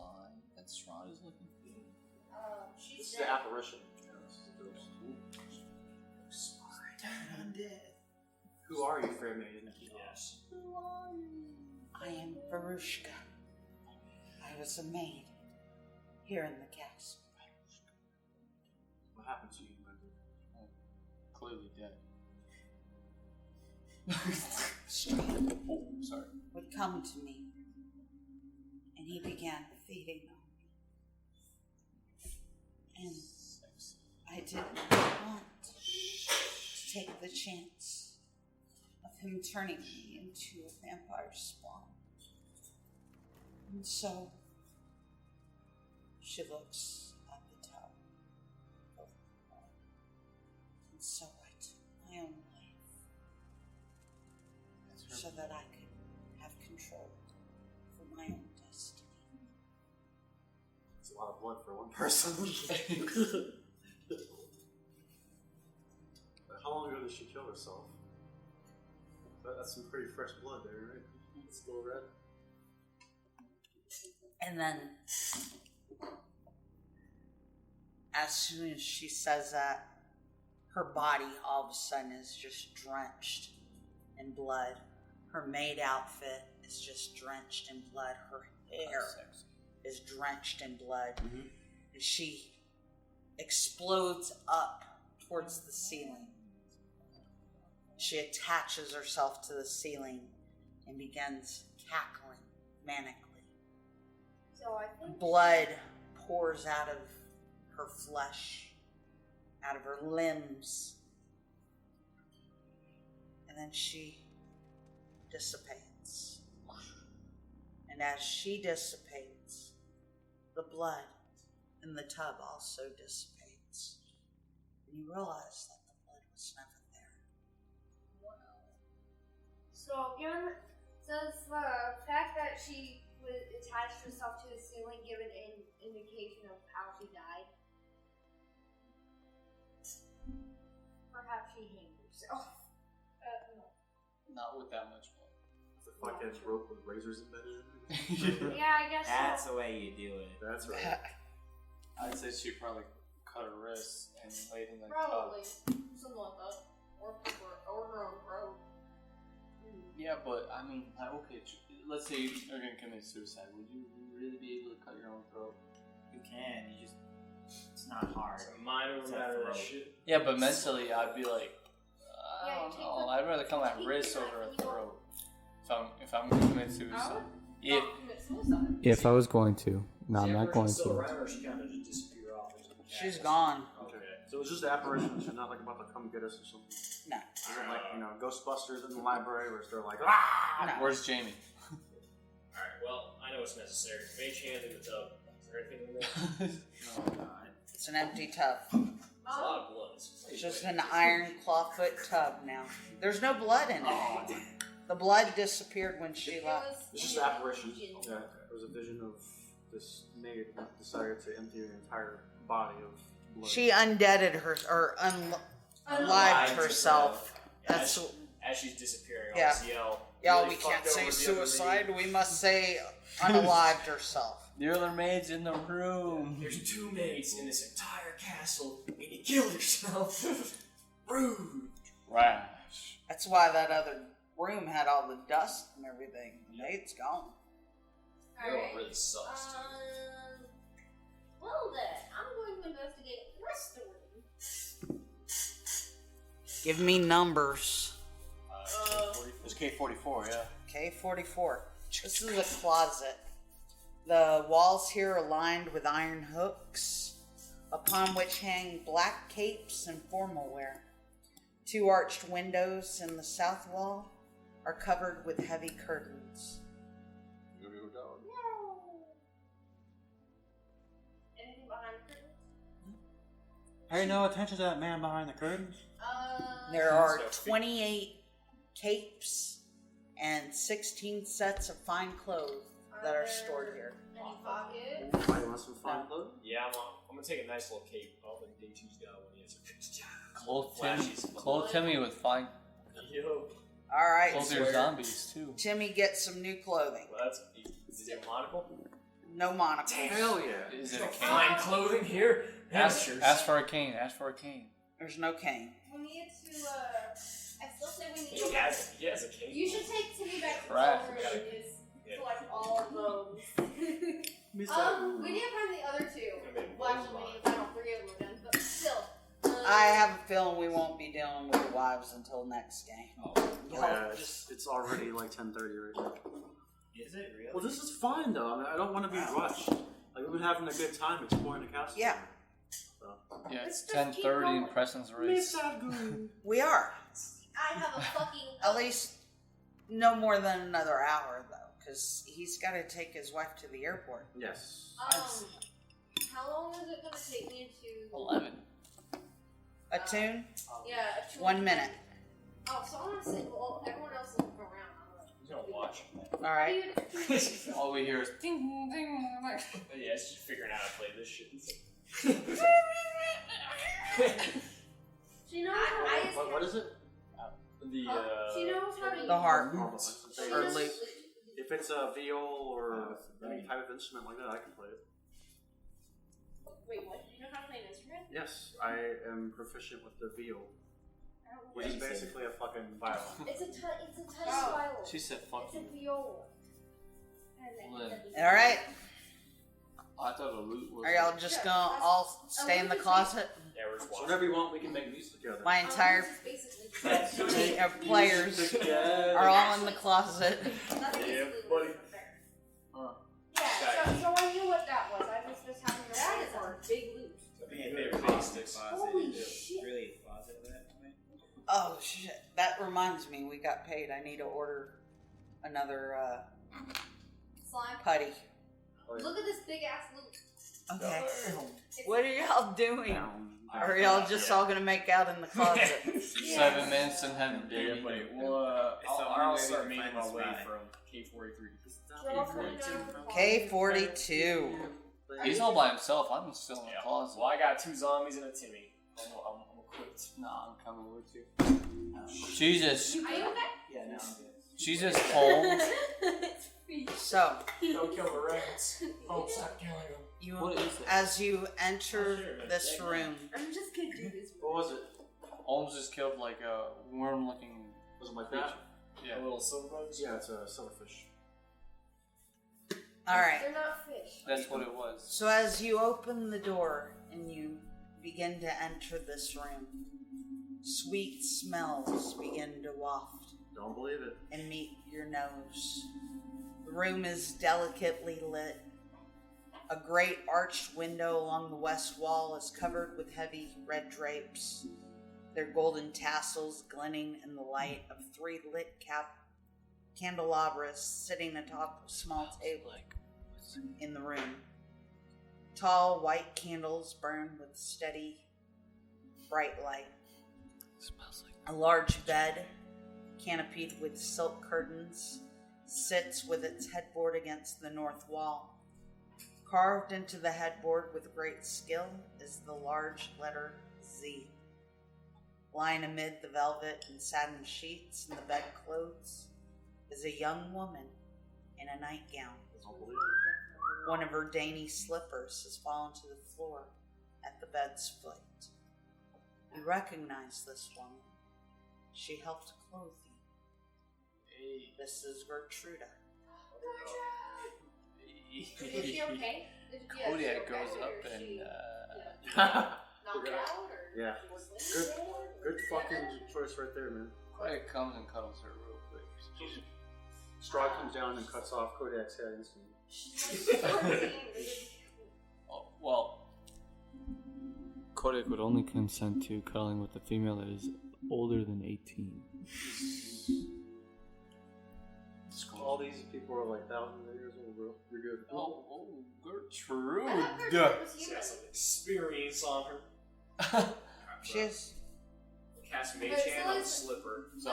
that Strahd is looking for? She's This is dead. the apparition. Undead. Who are you, fair maiden? Yes. I am Varushka. I was a maid here in the castle. What happened to you, my dear? Clearly dead. Strahd Oh, sorry. would come to me, and he began feeding on me. And I didn't want to take the chance of him turning me into a vampire spawn. And so she looks at the tub. And so I took my own life so that I could have control for my own destiny. It's a lot of blood for one person. How long ago did she kill herself? That's some pretty fresh blood there, right? It's still red. And then, as soon as she says that, her body all of a sudden is just drenched in blood. Her maid outfit is just drenched in blood. Her hair is drenched in blood. Mm-hmm. And she explodes up towards the ceiling. She attaches herself to the ceiling and begins cackling manically. So I think Blood pours out of her flesh, out of her limbs, and then she dissipates. And as she dissipates, the blood in the tub also dissipates. And you realize that the blood was never there. so. Given does the fact that she was attached herself to the ceiling give an indication of how she died? Perhaps she hanged herself. No. Not with that much blood. It's a fucking rope with razors embedded in it. Yeah, I guess That's so. the way you do it. That's right. I'd say she probably cut her wrists and laid in the Probably. tub. Something like that. Or her own throat. Yeah, but I mean, like, okay, let's say you're gonna commit suicide. Would you really be able to cut your own throat? You can. You just. It's not hard. It's a minor It's matter a of throat. shit. Yeah, but mentally, I'd be like, I Yeah, you don't take know. the- I'd rather cut my take wrist the over a knife and you throat. If I'm gonna commit I suicide. would If not commit suicide. If I was going to. No, I'm Is the not going apparition still to. around, or she kind of just disappear off into the She's shadows? gone. Okay. So it's just an apparition. She's not like about to come get us or something. No. Isn't like, you know, Ghostbusters in the library where they're like, ah! No. Where's Jamie? Alright, well, I know what's necessary. Mage hand in the tub. Is there anything in there? Oh god. It's an empty tub. It's a lot of blood. It's just an iron clawfoot tub now. There's no blood in it. The blood disappeared when she left. It's just an apparition. Yeah, it was a vision of this maid that decided to empty her entire body of blood. She undeaded her, or unlived herself. That's As she's disappearing, I'll Yeah. just yell. y'all. really We can't fucked say over the other suicide. maid. We must say unalived herself. The other maid's in the room. There's 2 maids in this entire castle, and you killed yourself. Rude. Rash. That's why that other room had all the dust and everything. The maid's gone. You know what Alright. really sucks, too? Well then, I'm going to investigate the rest of the room. Give me numbers. It's K44, yeah. K44. This is a closet. The walls here are lined with iron hooks, upon which hang black capes and formal wear. 2 arched windows in the south wall are covered with heavy curtains. Anything behind the curtains? Pay no attention to that man behind the curtains. There are 28 capes and 16 sets of fine clothes that are stored here. Any pockets? Anybody want some fine clothes? Yeah, I'm gonna take a nice little cape. I don't think Dautu's got one yet. So Clothe Timmy with fine. Yo. Alright, Clothe your zombies, too. Timmy gets some new clothing. Well, that's easy. Is it a monocle? No monocles. Hell yeah. Is it a cane? Fine clothing here. Ask for a cane. Ask for a cane. There's no cane. We need to, I still say we need He to. has a cape. You should take Timmy back to Crap. the silver ages. Yeah. Collect all of those. We need to find the other 2. Well, actually, we need to find all 3 of them again, but still. I have a feeling we won't be dealing with the wives until next game. Oh yeah, it's already like 10:30 right now. Is it real? Well, this is fine though. I mean, I don't want to be rushed. Like we've been having a good time exploring the castle. Yeah. So. Yeah, it's Let's just keep 10:30 going. in Preston's race. We are. I have a fucking. At least no more than another hour, though, because he's got to take his wife to the airport. Yes. How long is it gonna take me to? 11. Attune? Yeah. 1 minute. Oh, so I'm gonna say, well, everyone else is looking around. He's gonna watch. All right. All we hear is Ding, ding. Yeah, it's just figuring out how to play this shit. She knows how to. What is it? She knows how to. The harp. She Or knows- lute. If it's a viol or any type of instrument like that, I can play it. Wait, what? Do you know how to play an instrument? Yes, I am proficient with the viol. Which is basically a fucking violin. It's a tiny violin. She said, "Fuck It's you." a viola. Alright. I thought the loot was. Are y'all just gonna all stay in the closet? Yeah, we're just watching. Whenever you want, we can make music together. My entire team of players are all in the closet. Yeah, buddy. Yeah, so I knew what that was. I was just having that is our big loot. Holy shit. Really closet at that point. Oh shit, that reminds me, we got paid. I need to order another Slime. putty. Look at this big ass loot. Okay. What are y'all doing? Or are y'all just all gonna make out in the closet? 7 minutes and haven't Yeah, dated. buddy. Well, It's the I'll only way start we can making find my this way spot. from K43. K42. He's all by himself. I'm still in the Yeah. closet. Well, I got 2 zombies and a Timmy. I'm equipped. Nah, I'm coming with you. Jesus. Are you okay? Yeah, no, I'm good. Jesus, Holmes. So, Don't kill the rats. Oh, stop killing them. you, What is it? as you enter this room, I'm just gonna do this. What was it? Holmes just killed like a worm-looking. Was it my fish? Yeah. A little silver bugs? Yeah, it's a silverfish. alright. They're not fish. That's what it was. So as you open the door and you begin to enter this room, sweet smells begin to waft Don't believe it. and meet your nose. The room is delicately lit. A great arched window along the west wall is covered with heavy red drapes, their golden tassels glinting in the light of 3 lit candelabras sitting atop a small table in the room. Tall white candles burn with steady, bright light. A large bed, canopied with silk curtains, sits with its headboard against the north wall. Carved into the headboard with great skill is the large letter Z. Lying amid the velvet and satin sheets and the bedclothes is a young woman in a nightgown. One of her dainty slippers has fallen to the floor at the bed's foot. You recognize this woman. She helped clothe you. This is Gertruda. Is she okay? Kodiac goes up and knocked out or Yeah. Good fucking choice right there, man. Kodiac comes and cuddles her real quick. Straw comes down and cuts off Kodiak's head instantly. Oh, well, Kodiac would only consent to cuddling with a female that is older than 18. All these people are like thousands of years old, bro. You're good. Oh, Gertrude. I thought Gertrude was She human. has some experience on her. She is. Cast Mage But Hand on so a is- slipper. So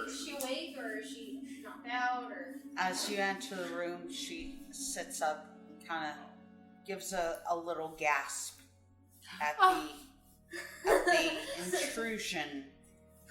is she awake or is she knocked out or? As you enter the room, she sits up and kind of gives a little gasp at the intrusion.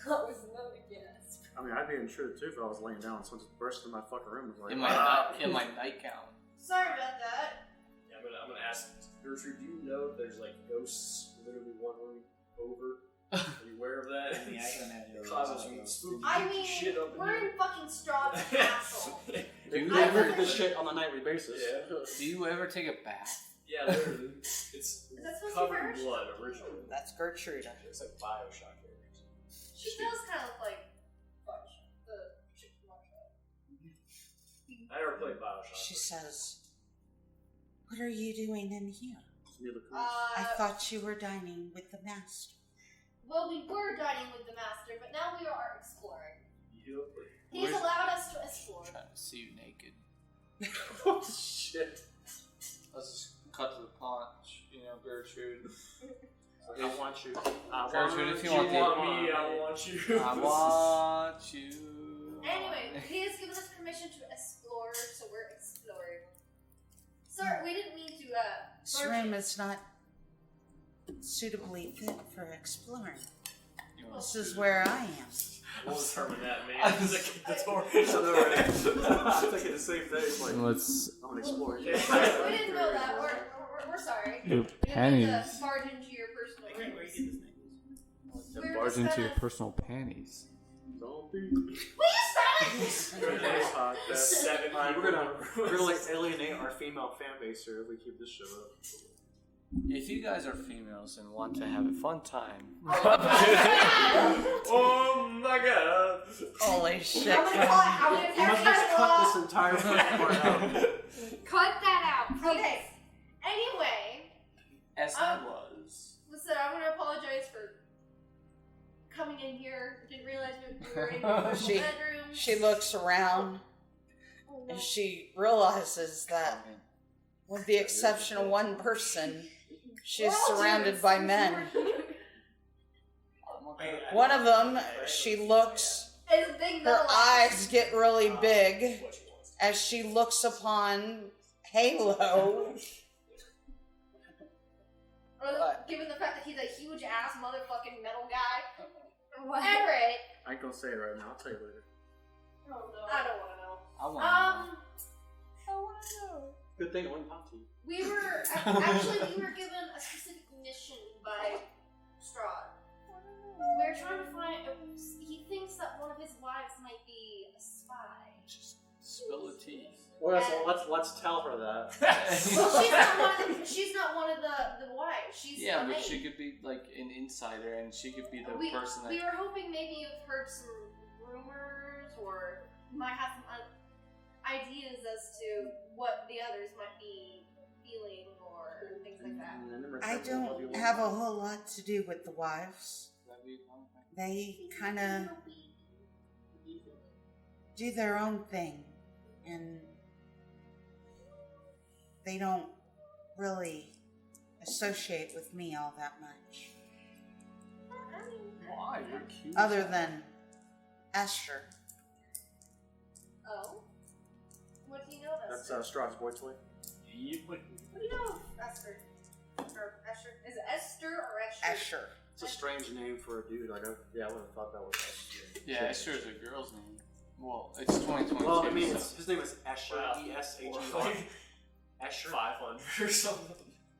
That was not a guess. I mean, I'd be intruded too if I was laying down. Someone just burst in my fucking room. Was like, In my nightgown. Sorry about that. Yeah, I'm gonna ask Gertrude, do you know there's like ghosts literally one room over? Are you aware of that? I mean, I can imagine It causes some spooky I mean, shit up in we're here. in fucking Strahd's castle. They Do you they ever, do this shit on a nightly basis. Yeah. do you ever take a bath? Yeah, literally. It's that supposed to be covered in Bioshock? blood originally. That's Gertruda. It's like Bioshock characters. She does kind of look like the chick from Bioshock. I never played Bioshock. She says, "What are you doing in here? I Uh, thought you were dining with the master." well, we were dining with the master, but now we are exploring. Yep. He's allowed us to explore. Trying to see you naked. Oh shit. Let's just cut to the punch. You know, Gertrude. I want you. Gertrude, if you You want want me, I want you. I want you. Anyway, he has given us permission to explore, so we're exploring. Sorry, we didn't mean to, This room is not suitably fit for exploring. This is where I am. We'll determine that, man. I As I kick the door. I'm thinking the same thing. It's like, Let's. I'm gonna explore. We didn't know that. We're sorry. Your We didn't mean panties. to barge into your personal Where rooms. you get this necklace? We were barge into your personal panties. Don't be. Will you stop? We're gonna like alienate our female fan base here if we keep this show up. If you guys are females and want to have a fun time, Oh my god! Holy shit. I'm gonna call it. I'm gonna You must just cut this entire part out. Cut that out, please. Okay. Anyway, as I was. listen, I want to apologize for coming in here. Didn't realize we were in the She- bedroom. She looks around Oh, no. and she realizes that, with the exception of one person, she is surrounded by men. One of them, she looks, It's a big her middle eyes get really big as she looks upon Halo. What? Given the fact that he's a huge ass motherfucking metal guy. What? Alright. I ain't gonna say it right now. I'll tell you later. Oh, no. I don't want to know. I want I want to know. Good thing I wouldn't talk to you. We were actually given a specific mission by Strahd. We're trying to find. He thinks that one of his wives might be a spy. Just spill the tea. Well, let's tell her that. Well, she's not one of the wives. She's Yeah, a but maid. she could be like an insider, and she could be the person that. We were hoping maybe you've heard some rumors, or might have some ideas as to what the others might be feeling, or things like that. I don't have a whole lot to do with the wives. They kind of do their own thing, and they don't really associate with me all that much. Why? You're cute. Other than Esther. Oh? What do you know of That's Esther? Strahd's boy toy. What do you know of Esther? Or Esther? Is it Esther or Esther? Esther. It's a strange name for a dude. Like, I would have thought that was Esther. Yeah, Esther is a girl's name. Well, it's 2022. Well, I mean, so. his name is Escher. Wow. E-S-H-E-R. Escher. 500 or something.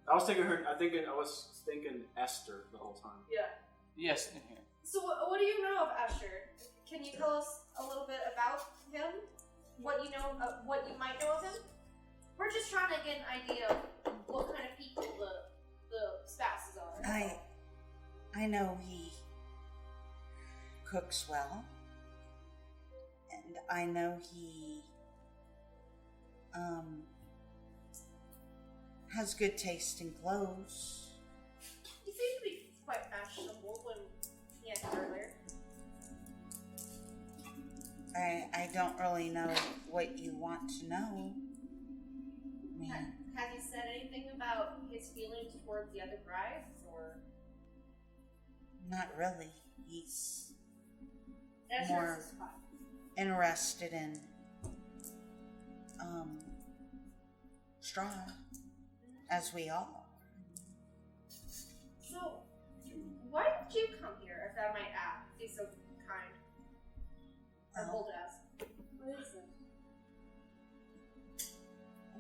I was thinking Esther the whole time. Yeah. Yes, in here. So what do you know of Esther? Can you tell us a little bit about him? What you know, what you might know of him? We're just trying to get an idea of what kind of people the spouses are. I know he cooks well, and I know he has good taste in clothes. He seemed to be quite fashionable when he entered earlier. I don't really know what you want to know. I mean, Has he said anything about his feelings towards the other brides, or? not really. He's Esther's more his spy. interested in Strahd, as we all. So, why did you come here, if I might ask? Be so kind. Or bold to ask. What is it?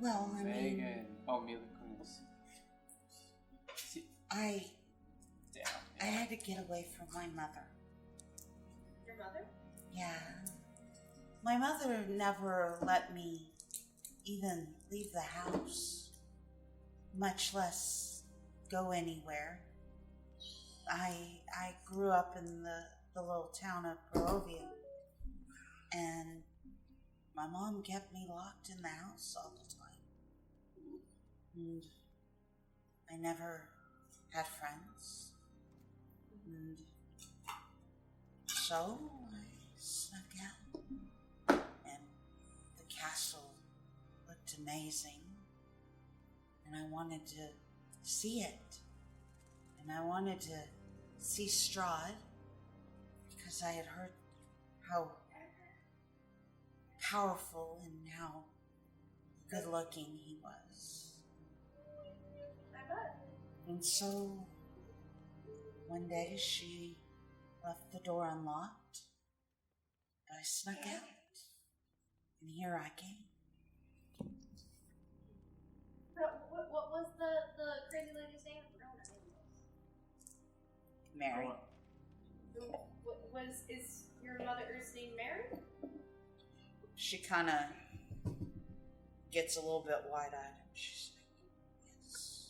Well, I mean, Megan. Oh, Mila Kunis. See, I damn. had to get away from my mother. Your mother? Yeah. My mother never let me even leave the house, much less go anywhere. I grew up in the little town of Barovia, and my mom kept me locked in the house all the time. And I never had friends. And so I snuck out, and the castle looked amazing, and I wanted to see it, and I wanted to see Strahd, because I had heard how powerful and how good looking he was. I bet. And so one day she left the door unlocked. I snuck out, and here I came. What was the crazy lady's name? I forgot what her name was. Mary. It is your mother's name Mary? She kind of gets a little bit wide-eyed. She's like, yes.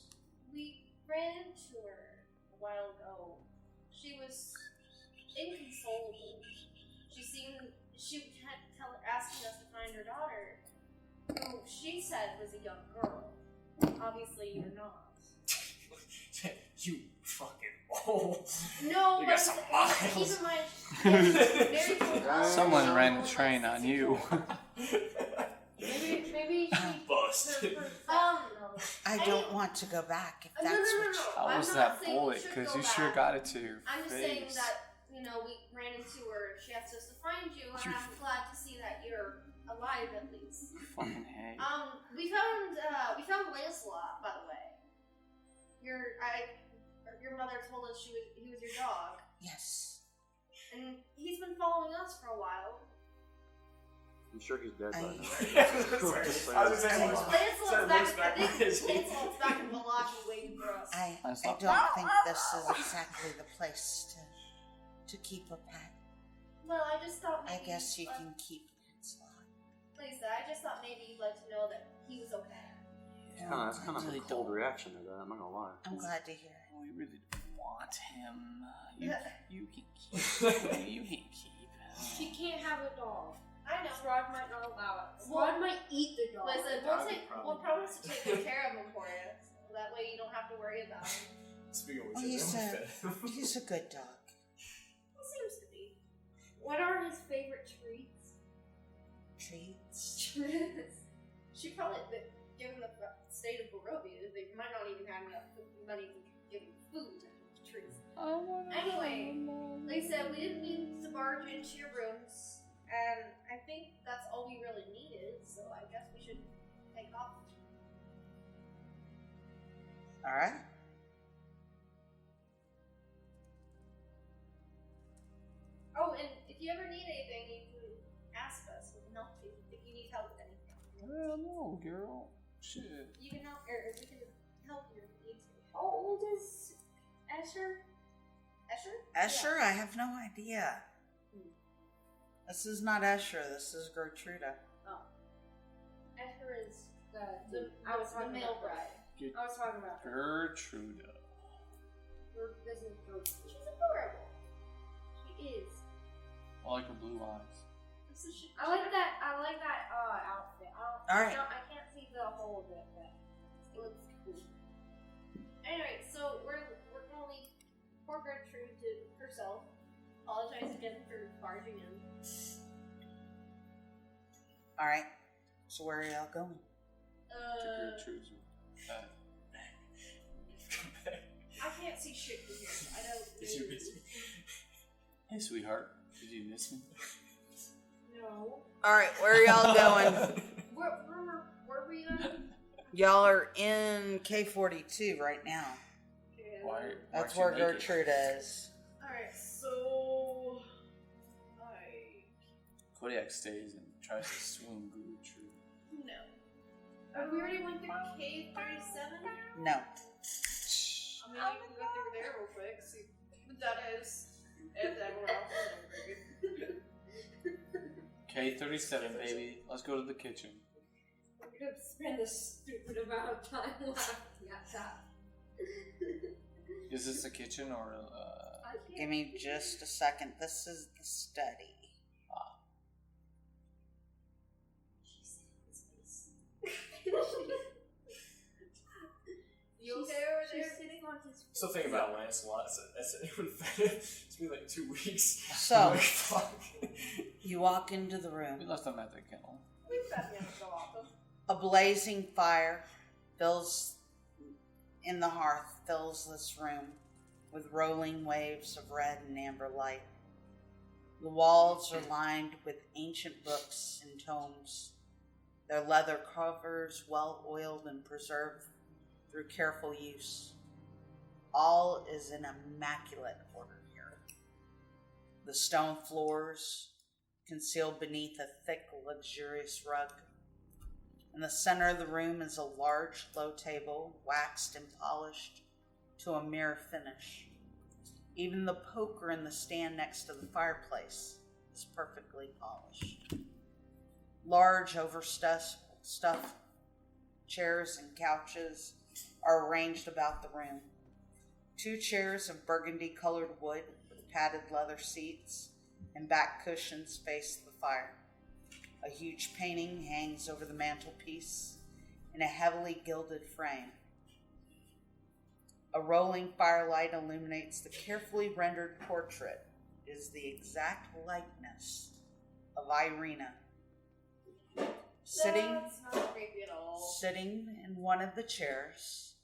We ran into her a while ago. She was inconsolable. She kept asking us to find her daughter, who she said was a young girl. Obviously, you're not. You fucking old. No, You but got some miles. keep in mind, Mary told us Someone she ran a was train like on you. Maybe she Bust. I don't want to go back if No, that's no, what you... How I'm was not that saying you bullet? should Because go you sure back. got it to your I'm just face. saying that, we ran into her. She asked us to find you, and I'm glad to see that you're alive at least. Fucking hey. We found Lancelot, by the way. Your mother told us he was your dog, Yes. and he's been following us for a while. I'm sure he's dead by now. I was saying, Lancelot's back in Malachi waiting for us. I That's don't not- think this is exactly the place to keep a pet. Well, I just thought maybe I guess you can keep Lancelot. Lisa, I just thought maybe you'd like to know that he was okay. That's kind of a cold reaction to that, I'm not gonna lie. I'm glad to hear it. We really want him. You can keep. You can keep. She can't have a dog. I know. Strahd might not allow it. Well, Strahd might eat the dog. Listen, we'll promise to take good care of him for you. So that way you don't have to worry about him. Speaking of Oh, which, he's a good dog. He seems to be. What are his favorite treats? Treats? She probably, given the state of Barovia, they might not even have enough money to give him food to treats. Anyway, like I said, we didn't mean to barge into your rooms, and I think that's all we really needed, so I guess we should take off. Alright. Oh, and if you ever need anything, you can ask us. We can help you if you need help with anything. Well, no, girl. Shit. You can help, or we can help you if you need to. How old is Escher? Escher? Escher? I have no idea. This is not Escher, this is Gertruda. Oh. Escher is The the male bride. I was talking about her. Gertruda. This is Gertrude. She's adorable. She is. I like her blue eyes. I like that outfit. Alright. I can't see the whole of it, but it looks cool. Anyway, so we're gonna leave poor Gertrude to herself. Apologize again for barging in. Alright. So where are y'all going? To Gertrude's room. I can't see shit from here. I don't. Did you miss me? Hey, sweetheart. Did you miss me? No. Alright, where are y'all going? Where were you at? Y'all are in K42 right now. Why? That's why'd where you make it? Gertruda is. Alright, so. Kodiac stays and tries to swoon Gertrude. No. We already went through K37? No. I mean, you can go through there real quick, see what that is. If everyone else is K37, baby. Let's go to the kitchen. We're gonna spend a stupid amount of time laughing at that. Is this a kitchen or Give me just a second. This is the study. You okay over there? She's sitting on his Still thinking about Lancelot. It's been like 2 weeks. So, I'm like, fuck. you walk into the room. we left them at the kennel? We've got him so often. A blazing fire fills in the hearth, fills this room with rolling waves of red and amber light. The walls are lined with ancient books and tomes, their leather covers well oiled and preserved through careful use. All is in immaculate order here. The stone floors concealed beneath a thick, luxurious rug. In the center of the room is a large, low table, waxed and polished to a mirror finish. Even the poker in the stand next to the fireplace is perfectly polished. Large, overstuffed chairs and couches are arranged about the room. 2 chairs of burgundy-colored wood with padded leather seats and back cushions face the fire. A huge painting hangs over the mantelpiece in a heavily gilded frame. A rolling firelight illuminates the carefully rendered portrait. It is the exact likeness of Irina. Sitting not creepy at all. Sitting in one of the chairs,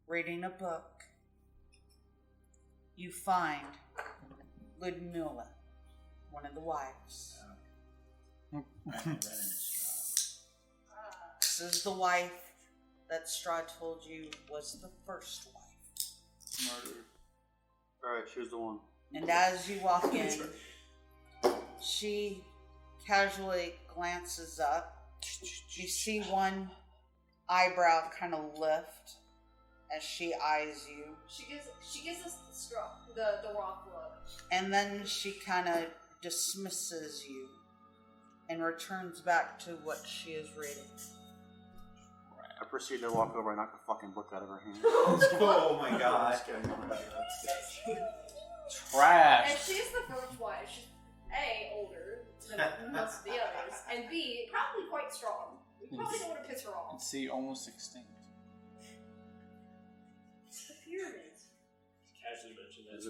reading a book, you find Ludmilla, one of the wives. This is the wife that Strahd told you was the first wife. Murder. Alright, here's the one. And as you walk in, she casually glances up. You see one eyebrow kind of lift as she eyes you. She gives us the rock look. And then she kind of dismisses you and returns back to what she is reading. I proceed to walk over and knock the fucking book out of her hand. Oh my god. Trash. And she's the first wife. She's A, older than most of the others, and B, probably quite strong. We probably don't want to piss her off. And C, almost extinct. It's the pyramids. Casually mentioned that.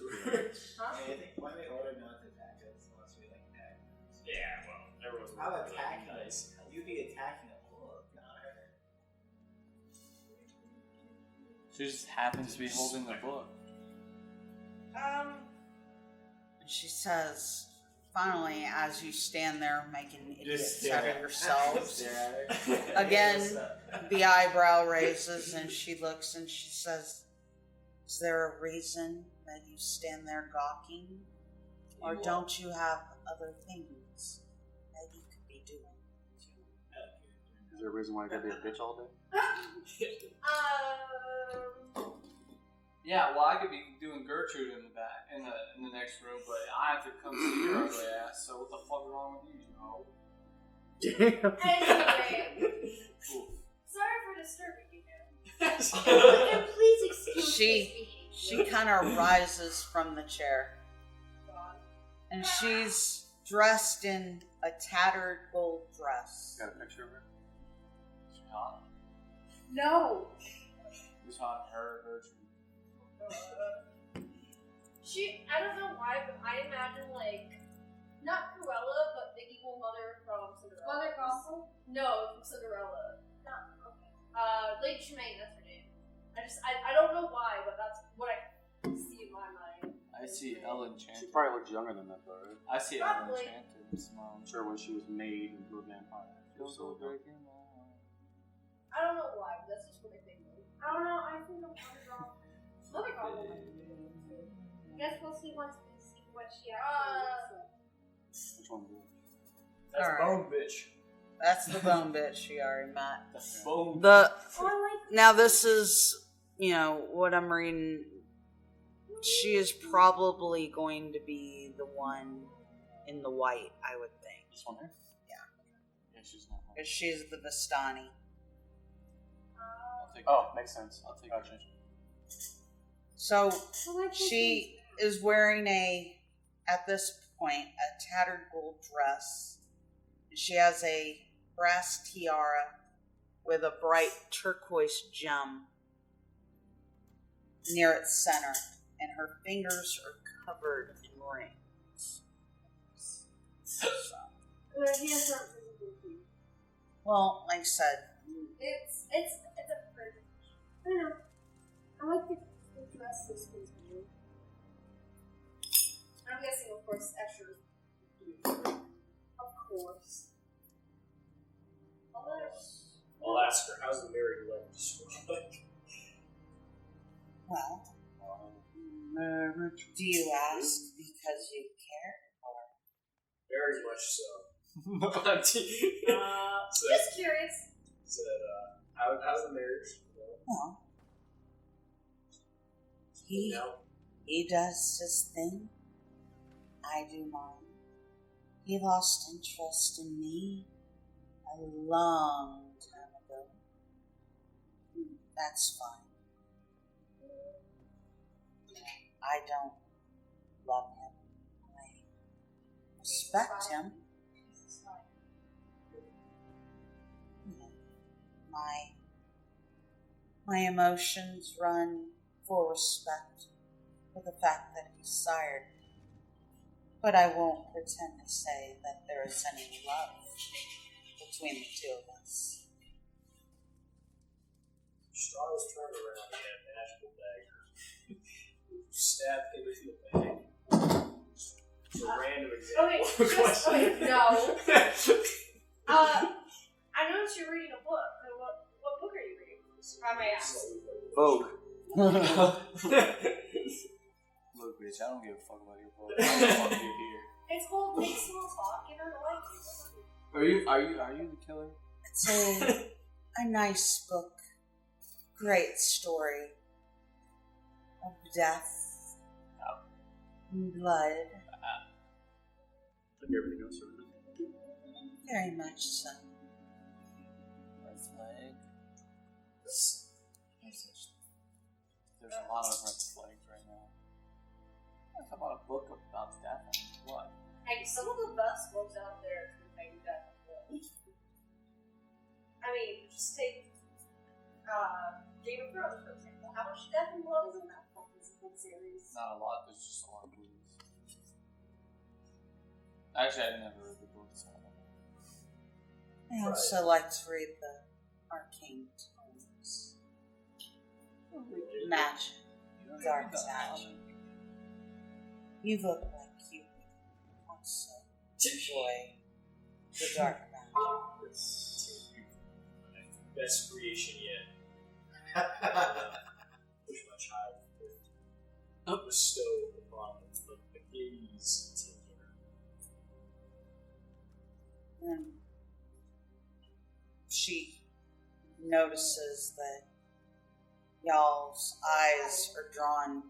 Huh? I think why they order not to attack us unless we like attack us. Yeah, well, everyone's How really attacking nice. You'd be attacking a book, not her. She just happens to be holding the book. She says, finally, as you stand there making idiots Just out stare of yourselves, Stare. again, the eyebrow raises and she looks and she says, is there a reason that you stand there gawking? Or don't you have other things that you could be doing? Is there a reason why I gotta be a bitch all day? Yeah, well, I could be doing Gertrude in the back, in the next room, but I have to come see your ugly ass. So what the fuck is wrong with you, you know? Anyway, sorry for disturbing you, man. And please excuse She his behavior. kind of rises from the chair. And she's dressed in a tattered gold dress. Got a picture of her? She's hot. No. Who's hot? Her, Gertrude. I don't know why, but I imagine, like, not Cruella, but the evil mother from Cinderella. Mother Gothel? No, from Cinderella. Not, okay. Lady Tremaine, that's her name. I don't know why, but that's what I see in my mind. I see Ellen Enchanted. She probably looks younger than that, though, right? I see Ellen Probably. Enchanted. I'm sure when she was made into a vampire. She was so good. I don't know why, but that's just what I think of. I don't know, I think of Mother Gothel. Mother Gothel. I guess we'll see once we see what she actually looks like. Which one? That's Alright. Bone Bitch. That's the bone bitch she already met. The bone. Now this is, what I'm reading. She is probably going to be the one in the white, I would think. This one here? Yeah, she's not. Because she's the Vistani. I'll take Makes sense. I'll take Gotcha. it. So she is wearing at this point, a tattered gold dress. She has a brass tiara with a bright turquoise gem near its center, and her fingers are covered in rings. Her hands aren't visible to you. Well, like I said, It's a perfect. I know. I like the dress this was weird. I'm guessing, of course, Escher. Of course. I'll ask her, how's the married life described? well, do you ask because you care? Very much so. Just curious. Said, how's the marriage? Well, he He does his thing. I do mine. He lost interest in me a long time ago. That's fine. I don't love him. I respect him. My emotions run for respect for the fact that he sired me. But I won't pretend to say that there is any love between the two of us. Straw's turned around, he had a magical dagger. Stabbed him in the back. It's a random example. Okay, no. I noticed you're reading a book. What book are you reading? I may ask. Vogue. Look, bitch, I don't give a fuck about your book. I don't fuck you here. It's called Big Small Talk. You know, like. Are you the killer? It's a nice book. Great story of death and blood. Like everything else around. Very much so. Red flag. There's a lot of red flags right now. Talk about a book about death and blood. Hey, some of the best books out there contain death and blood. I mean, just take Game of Thrones, for example. How much death and blood is in that fucking series? Not a lot, there's just a lot of movies. Actually, I've never read the books. So I also like to read the arcane tomes. Magic. Dark magic. You look like you also enjoy the dark magic. Best creation yet. Wish my child could bestow upon the gaze tinder. And she notices that y'all's eyes are drawn,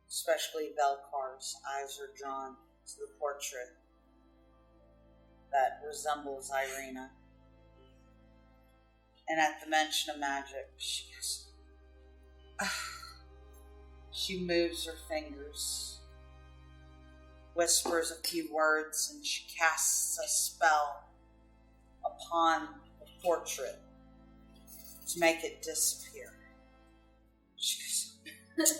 especially Velcar's eyes are drawn to the portrait that resembles Irina. And at the mention of magic, she goes, she moves her fingers, whispers a few words, and she casts a spell upon the portrait to make it disappear. She goes,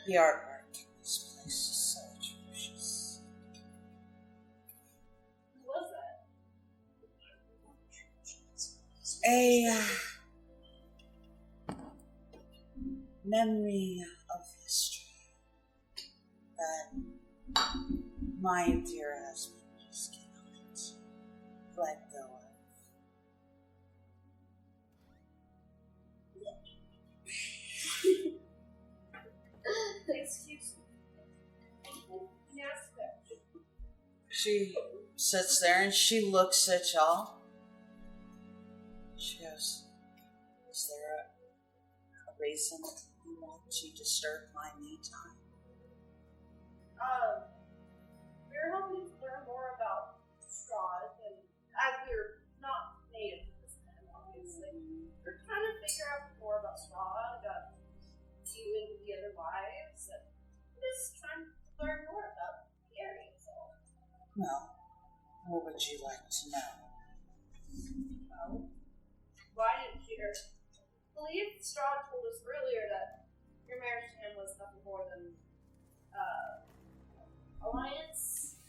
the artwork in this place is so atrocious. What was that? A memory of history that my dear husband just cannot let go of. Excuse me. Yes, She sits there and she looks at y'all. She goes, is there a reason you want to disturb my me time? We're hoping to learn more about straws, and as we're not native to this land, obviously, we're trying to figure out more about straw, about you and the other wives, and just trying to learn more about the area, so. Well, what would you like to know? Why didn't you hear? I believe Straw told us earlier that your marriage to him was nothing more than alliance,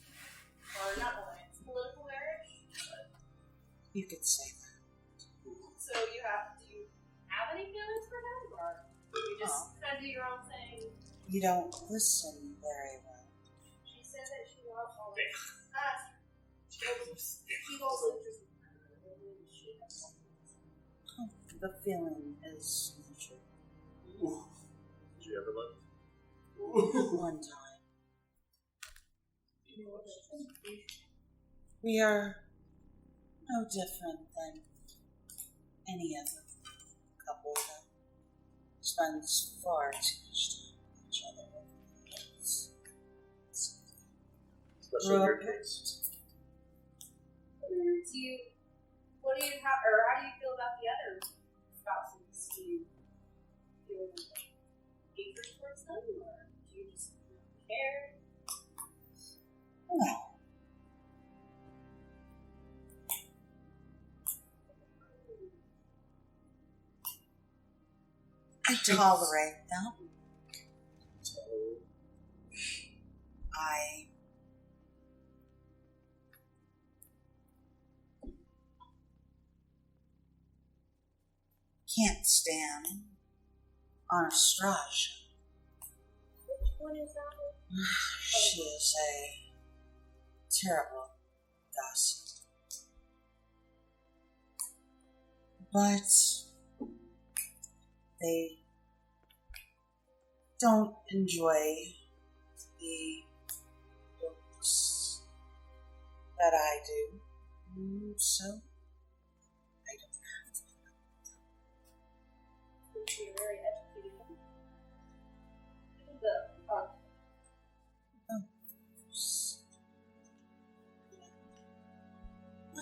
or not alliance, political marriage. But You could say that. so do you have any feelings for him, or you just kind of do your own thing? You don't listen very well. She said that she loves all of us. She's also just. The feeling is mutual. Did you ever love? One time. We are no different than any other couple that spends far too much time with each other. Especially in your case. What do you have, or how do you feel about the other spouses? Do you feel hatred towards them, or do you just not care? Well, I tolerate them. I can't stand Anastasia. Which one is that? She is a terrible gossip. But they don't enjoy the books that I do, so I don't have to. You're very educated. I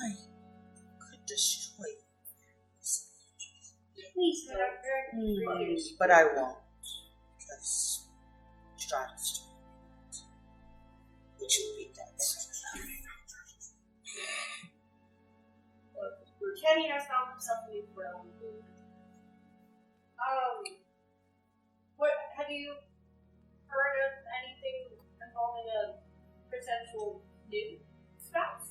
could destroy Please, don't. but I won't, because Strata's doing it. It should be dead soon. Kenny has found himself a new thrill. What have you heard of anything involving a potential new spouse?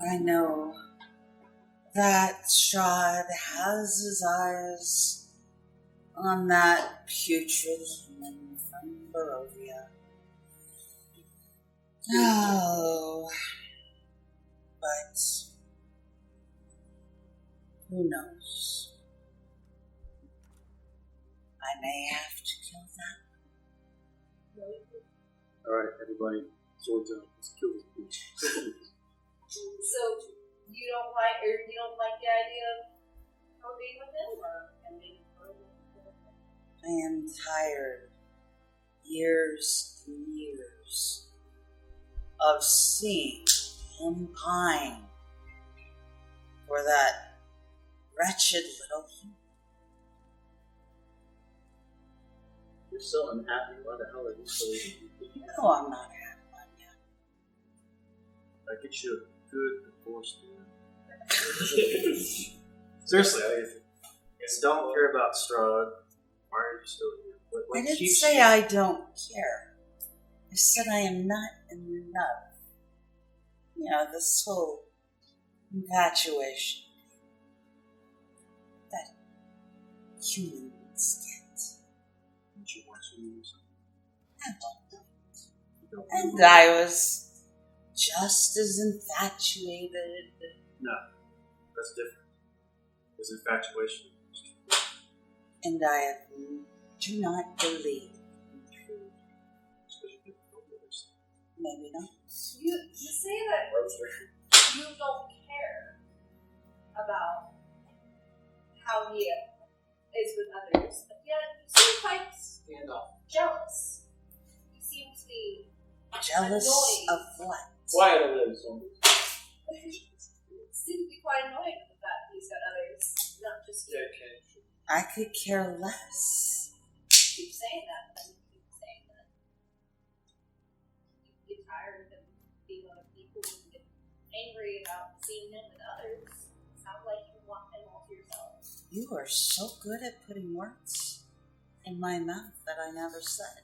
I know that Strahd has his eyes on that putrid human from Barovia. Oh, but who knows? I may have to kill them. Alright, everybody, swords out. Let's kill this bitch. So you don't like the idea of her being with him, or being with him? I am tired, years and years, of seeing him pine for that wretched little human. You're so unhappy. Why the hell are you so easy? No, I'm not having one yet. I get you a good divorce, dude. Seriously, I don't care about Strahd. Why are you still here? What I didn't keeps say you? I don't care. I said I am not in love. You know, this whole infatuation that humans get. Don't you want to lose? I don't. And I was just as infatuated. No, that's different. Because infatuation. And I do not believe in truth. Maybe not. You say that you don't care about how he is with others, but yet you seem quite jealous. You seem to be Jealous annoyed. of what? Why are they zombies? You seem to be quite annoyed with the fact that he's got others, not just you. I could care less. You keep saying that, but you keep saying that. You get tired of him being with other people and get angry about seeing him with others. It sounds like you want him all to yourself. You are so good at putting words in my mouth that I never said.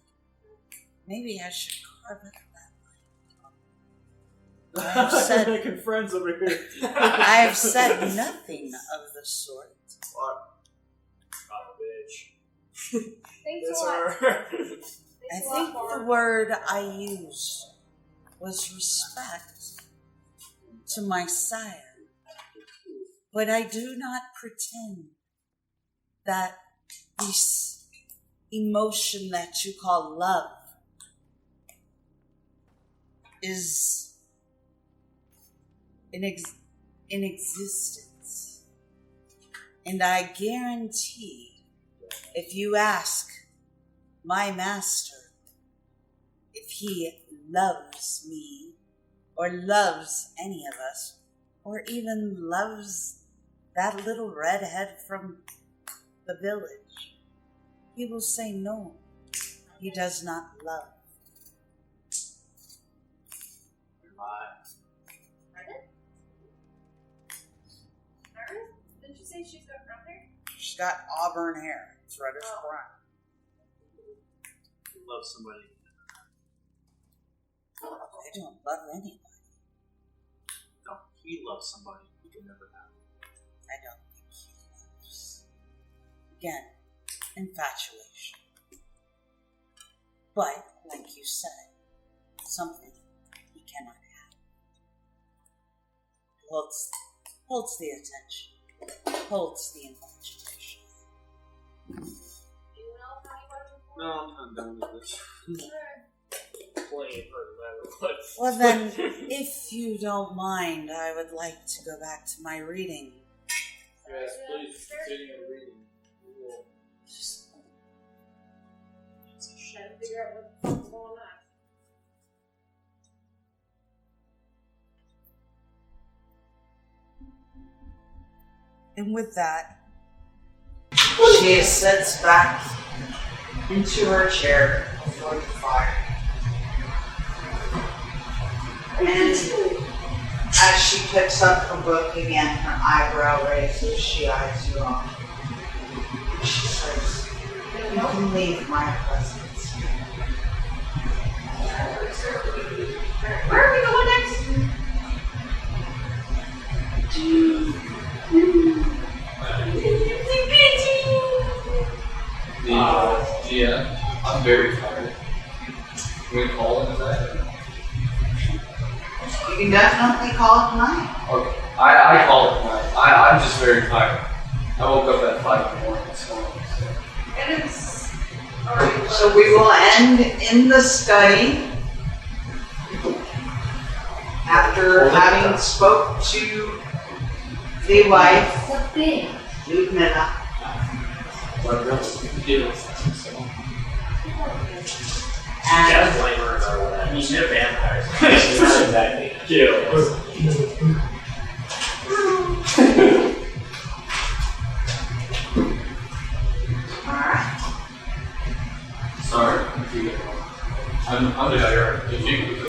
Maybe I should carve it that way. I have said, making friends over here. I have said nothing of the sort. What? Bitch. Thanks a lot. I think the word I used was respect to my sire. But I do not pretend that this emotion that you call love is in existence And I guarantee, if you ask my master if he loves me, or loves any of us, or even loves that little redhead from the village, he will say no, he does not love. Didn't you say she's got brown hair? She's got auburn hair. It's reddish brown. You love somebody. I don't love anybody. No, he loves somebody he can never have. I don't think he loves. Again, infatuation. But, like you said, something he cannot have. Holds the attention. Holds the infatuation. Anyone else have any questions for No, I'm done with this. Plenty of her no matter what. Well then, if you don't mind, I would like to go back to my reading. Yes, please continue reading. We will. Trying to figure out what the fuck's going on. And with that, she sits back into her chair before the fire. And as she picks up her book again, her eyebrow raises, she eyes you on. She says, "You can leave my presence." Where are we going next? Yeah, I'm very tired. Can we call it a night? You can definitely call it tonight. Okay, I call it a night. I'm just very tired. I woke up at 5 in the morning this morning. So. It is. Alright. So we will end in the study after having spoke to the wife, Ludmilla. And Definitely murder or that. You should have vampires. Exactly. Kill. alright. Sorry. I'm the if you